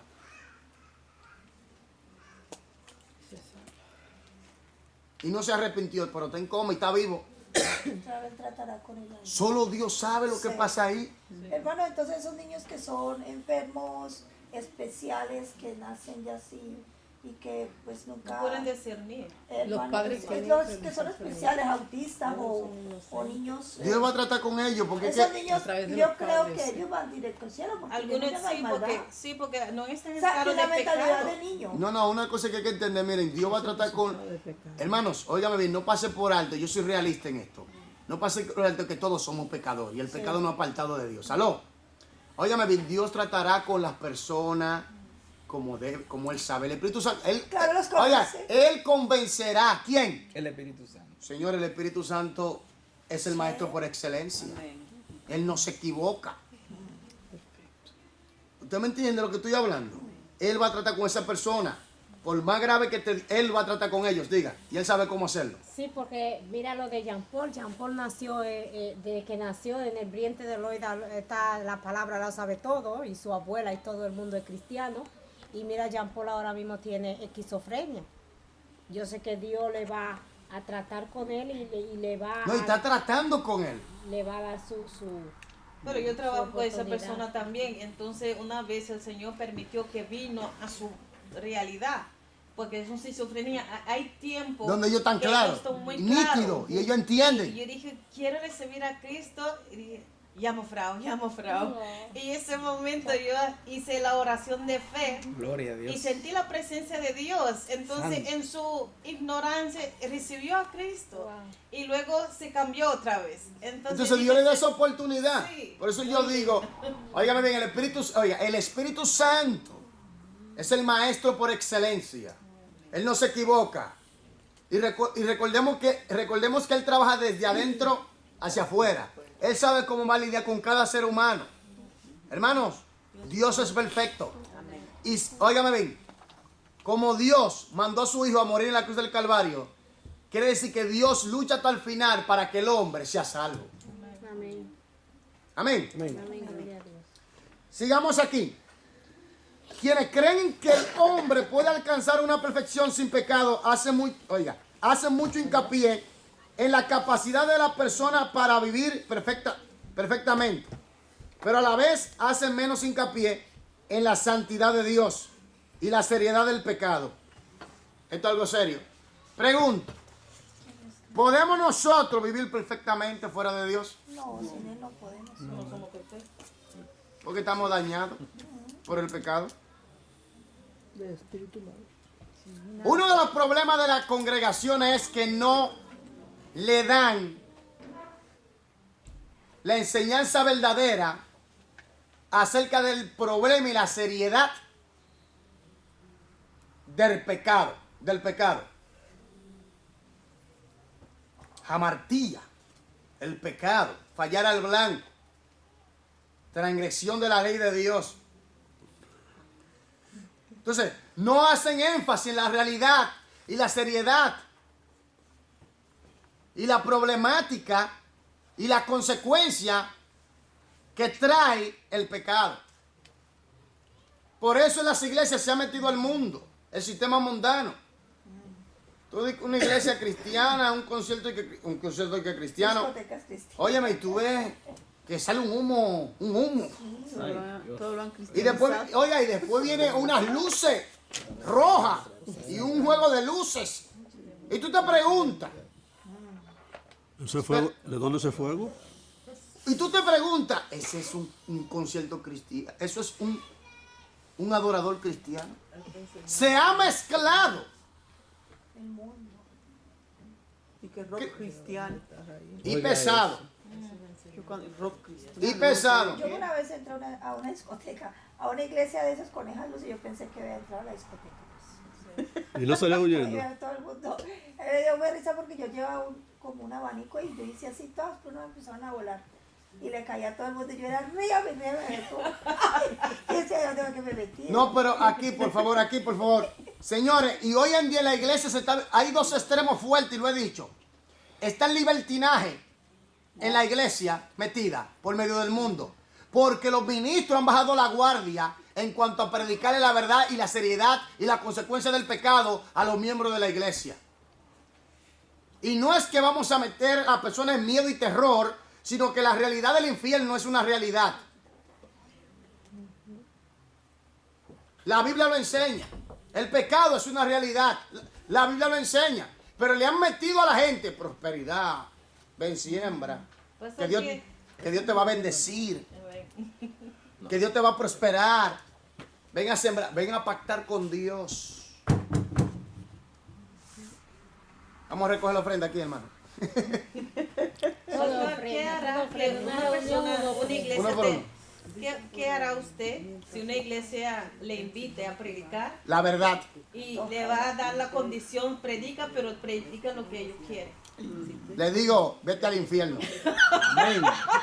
Y no se arrepintió, pero está en coma y está vivo. Otra vez tratará con ella. Solo Dios sabe lo que pasa ahí. Hermano, entonces esos niños que son enfermos especiales, que nacen ya así y que pues nunca... No pueden discernir. Hermano, Los padres los que son especiales, autistas o niños... Dios va a tratar con ellos porque esos es que, niños, a través de yo los creo padres, que sí. ellos van directo al cielo. Porque Algunos no hay maldad. porque no están en O sea, estado que de la mentalidad pecado. de niño. no, una cosa que hay que entender, miren, Dios va a tratar con... Hermanos, óigame bien, no pase por alto, yo soy realista en esto. No pase por alto que todos somos pecadores y el pecado no ha apartado de Dios. ¿Aló? Óigame bien, Dios tratará con las personas como Él sabe. El Espíritu Santo, Claro, los oiga, convence. Él convencerá. ¿A quién? El Espíritu Santo. Señor, el Espíritu Santo es el maestro por excelencia. Él no se equivoca. ¿Usted me entiende lo que estoy hablando? Él va a tratar con esa persona. Por más grave que Él va a tratar con ellos, diga. Y Él sabe cómo hacerlo. Sí, porque mira lo de Jean Paul. Jean Paul nació, de que nació en el vientre de Loida, está la palabra la sabe todo, y su abuela y todo el mundo es cristiano. Y mira, Jean Paul ahora mismo tiene esquizofrenia. Yo sé que Dios le va a tratar con él y le va No, y está tratando con Él. le va a dar su Pero yo trabajo con esa oportunidad. persona también. Entonces, una vez el Señor permitió que vino a su realidad. Porque es una esquizofrenia. Hay tiempo Donde ellos están que claros, están muy nítidos, claros. y ellos entienden. Y yo dije, quiero recibir a Cristo. Y dije, llamo Frau. Y ese momento yo hice la oración de fe. Gloria a Dios. Y sentí la presencia de Dios. Entonces, Santo. en su ignorancia, recibió a Cristo. Y luego se cambió otra vez. Entonces dije, Dios le da esa oportunidad. Sí. Por eso yo digo, óigame bien, el Espíritu Santo es el maestro por excelencia. Él no se equivoca. Y recordemos que Él trabaja desde adentro hacia afuera. Él sabe cómo va a lidiar con cada ser humano. Hermanos, Dios es perfecto. Y óigame bien, como Dios mandó a su Hijo a morir en la cruz del Calvario, quiere decir que Dios lucha hasta el final para que el hombre sea salvo. Amén. Amén. Amén. Amén. Gloria a Dios. Sigamos aquí. Quienes creen que el hombre puede alcanzar una perfección sin pecado, hacen mucho hincapié en la capacidad de la persona para vivir perfectamente. Pero a la vez hacen menos hincapié en la santidad de Dios y la seriedad del pecado. Esto es algo serio. Pregunto, ¿podemos nosotros vivir perfectamente fuera de Dios? No, sin él no podemos. no somos perfectos. Porque estamos dañados por el pecado. De espíritu malo. Uno de los problemas de la congregación es que no le dan la enseñanza verdadera acerca del problema y la seriedad del pecado. Jamartía, el pecado, fallar al blanco, transgresión de la ley de Dios. Entonces, no hacen énfasis en la realidad y la seriedad y la problemática y la consecuencia que trae el pecado. Por eso en las iglesias se ha metido al mundo, el sistema mundano. Tú dices una iglesia cristiana, un concierto que cristiano. Discotecas cristianas. Óyeme, y tú ves que sale un humo. Todo lo han Y después, cristianizado. oiga, y después vienen unas luces roja y un juego de luces. Y tú te preguntas, ¿Ese fuego? ¿De dónde ese fuego? y tú te preguntas, ese es un concierto cristiano, eso es un adorador cristiano. Se ha mezclado. Y que rock cristiano. Y pesado. Rock cristiano. Y pesado. Yo una vez entré a una discoteca, a una iglesia de esas con esas luces, y yo pensé que había entrado a la discoteca. Y no salía huyendo. Y todo el mundo, me dio muy risa porque yo llevaba como un abanico y yo hice así, todos pero no empezaron a volar. Y le caía a todo el mundo y yo era ríame. Y decía, yo tengo que me metí. No, pero aquí, por favor, aquí, por favor. Señores, y hoy en día en la iglesia hay dos extremos fuertes, y lo he dicho. Está el libertinaje en la iglesia metida por medio del mundo. Porque los ministros han bajado la guardia en cuanto a predicarle la verdad y la seriedad y la consecuencia del pecado a los miembros de la iglesia. Y no es que vamos a meter a personas en miedo y terror, sino que la realidad del infierno es una realidad. La Biblia lo enseña. El pecado es una realidad. La Biblia lo enseña. Pero le han metido a la gente prosperidad. Ven, siembra. Que Dios te va a bendecir. Que Dios te va a prosperar. Ven a sembrar. Ven a pactar con Dios. Vamos a recoger la ofrenda aquí, hermano. Pastor, ¿qué hará que una persona, una iglesia Uno por uno. ¿Qué hará usted si una iglesia le invite a predicar La verdad. y le va a dar la condición, predica, pero predica lo que ellos quieren? Le digo, vete al infierno. Amén.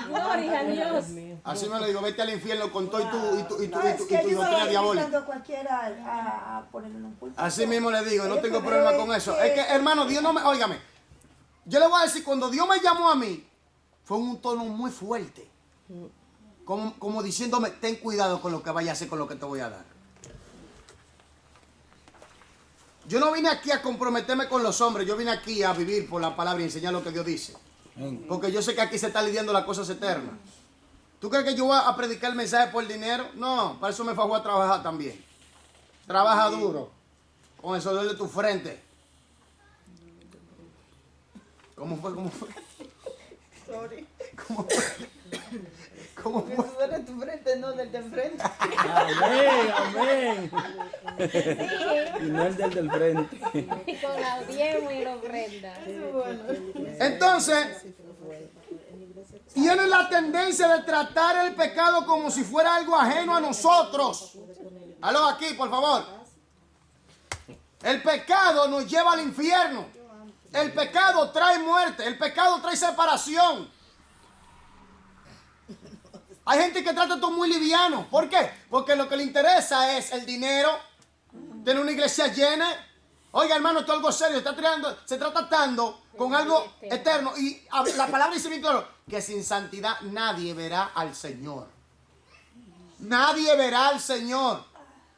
Gloria a Dios. Así me lo digo, vete al infierno con todo y tu No, es que yo doctrina estoy diabólica. invitando a cualquiera a ponerle en un púlpito. Así mismo le digo, no Oye, tengo pero problema con eso. Es que, hermano, Dios no me... Óigame, yo le voy a decir, cuando Dios me llamó a mí, fue en un tono muy fuerte. Como diciéndome, ten cuidado con lo que vaya a hacer, con lo que te voy a dar. Yo no vine aquí a comprometerme con los hombres, yo vine aquí a vivir por la palabra y enseñar lo que Dios dice. Porque yo sé que aquí se está lidiando las cosas eternas. ¿Tú crees que yo voy a predicar el mensaje por dinero? No, para eso me fajó a trabajar también. Trabaja duro, con el sudor de tu frente. ¿Cómo fue? ¿Cómo fue? Sorry. ¿Cómo fue? ¿Cómo Me fue? sudor en tu frente, no del de enfrente. Amén, amén. Y no el del frente. Y con la diezmo y la ofrenda. Entonces, tienen la tendencia de tratar el pecado como si fuera algo ajeno a nosotros. Aló, aquí, por favor. El pecado nos lleva al infierno. El pecado trae muerte. El pecado trae separación. Hay gente que trata todo muy liviano. ¿Por qué? Porque lo que le interesa es el dinero, tener una iglesia llena. Oiga, hermano, esto es algo serio. Se está tratando con algo eterno. Y la palabra dice bien claro, que sin santidad nadie verá al Señor. Nadie verá al Señor.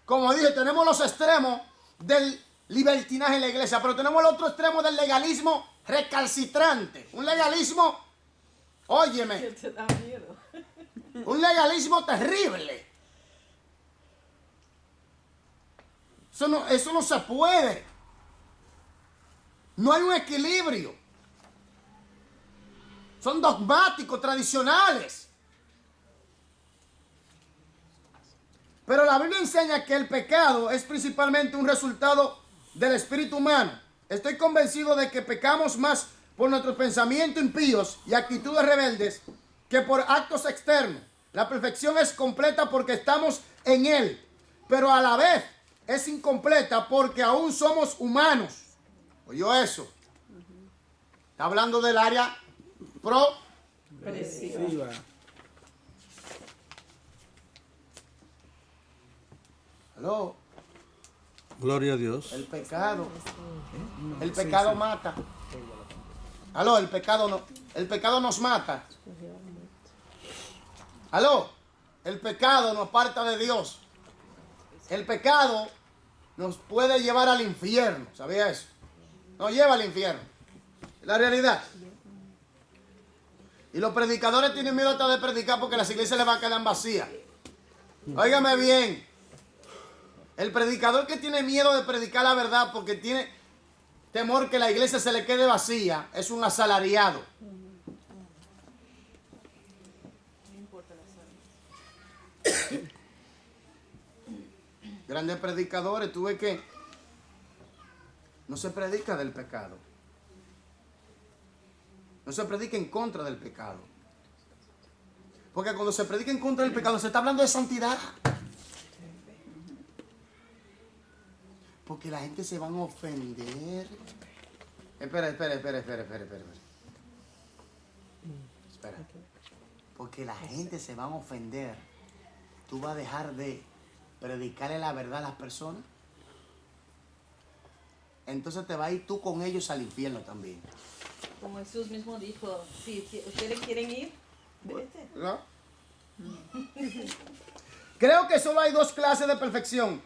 Como dije, tenemos los extremos del libertinaje en la iglesia, pero tenemos el otro extremo del legalismo recalcitrante. Un legalismo, óyeme, Te da miedo. un legalismo terrible. Eso no se puede. No hay un equilibrio. Son dogmáticos, tradicionales. Pero la Biblia enseña que el pecado es principalmente un resultado del espíritu humano. Estoy convencido de que pecamos más por nuestros pensamientos impíos y actitudes rebeldes que por actos externos. La perfección es completa porque estamos en Él, pero a la vez es incompleta porque aún somos humanos. ¿Oyó eso? Está hablando del área Sí, va. Aló. Gloria a Dios. El pecado. El pecado mata. Aló, el pecado nos mata. Aló, el pecado nos aparta de Dios. El pecado nos puede llevar al infierno. ¿Sabía eso? Nos lleva al infierno. Es la realidad. Y los predicadores tienen miedo hasta de predicar porque las iglesias les van a quedar vacías. Óigame bien. El predicador que tiene miedo de predicar la verdad porque tiene temor que la iglesia se le quede vacía es un asalariado. Grandes predicadores, tú ves que no se predica del pecado. No se predica en contra del pecado. Porque cuando se predica en contra del pecado se está hablando de santidad. Porque la gente se van a ofender. Espera. Porque la gente se va a ofender. ¿Tú vas a dejar de predicarle la verdad a las personas? Entonces te vas a ir tú con ellos al infierno también. Como Jesús mismo dijo, si ustedes quieren ir, vete. ¿No? Creo que solo hay dos clases de perfección.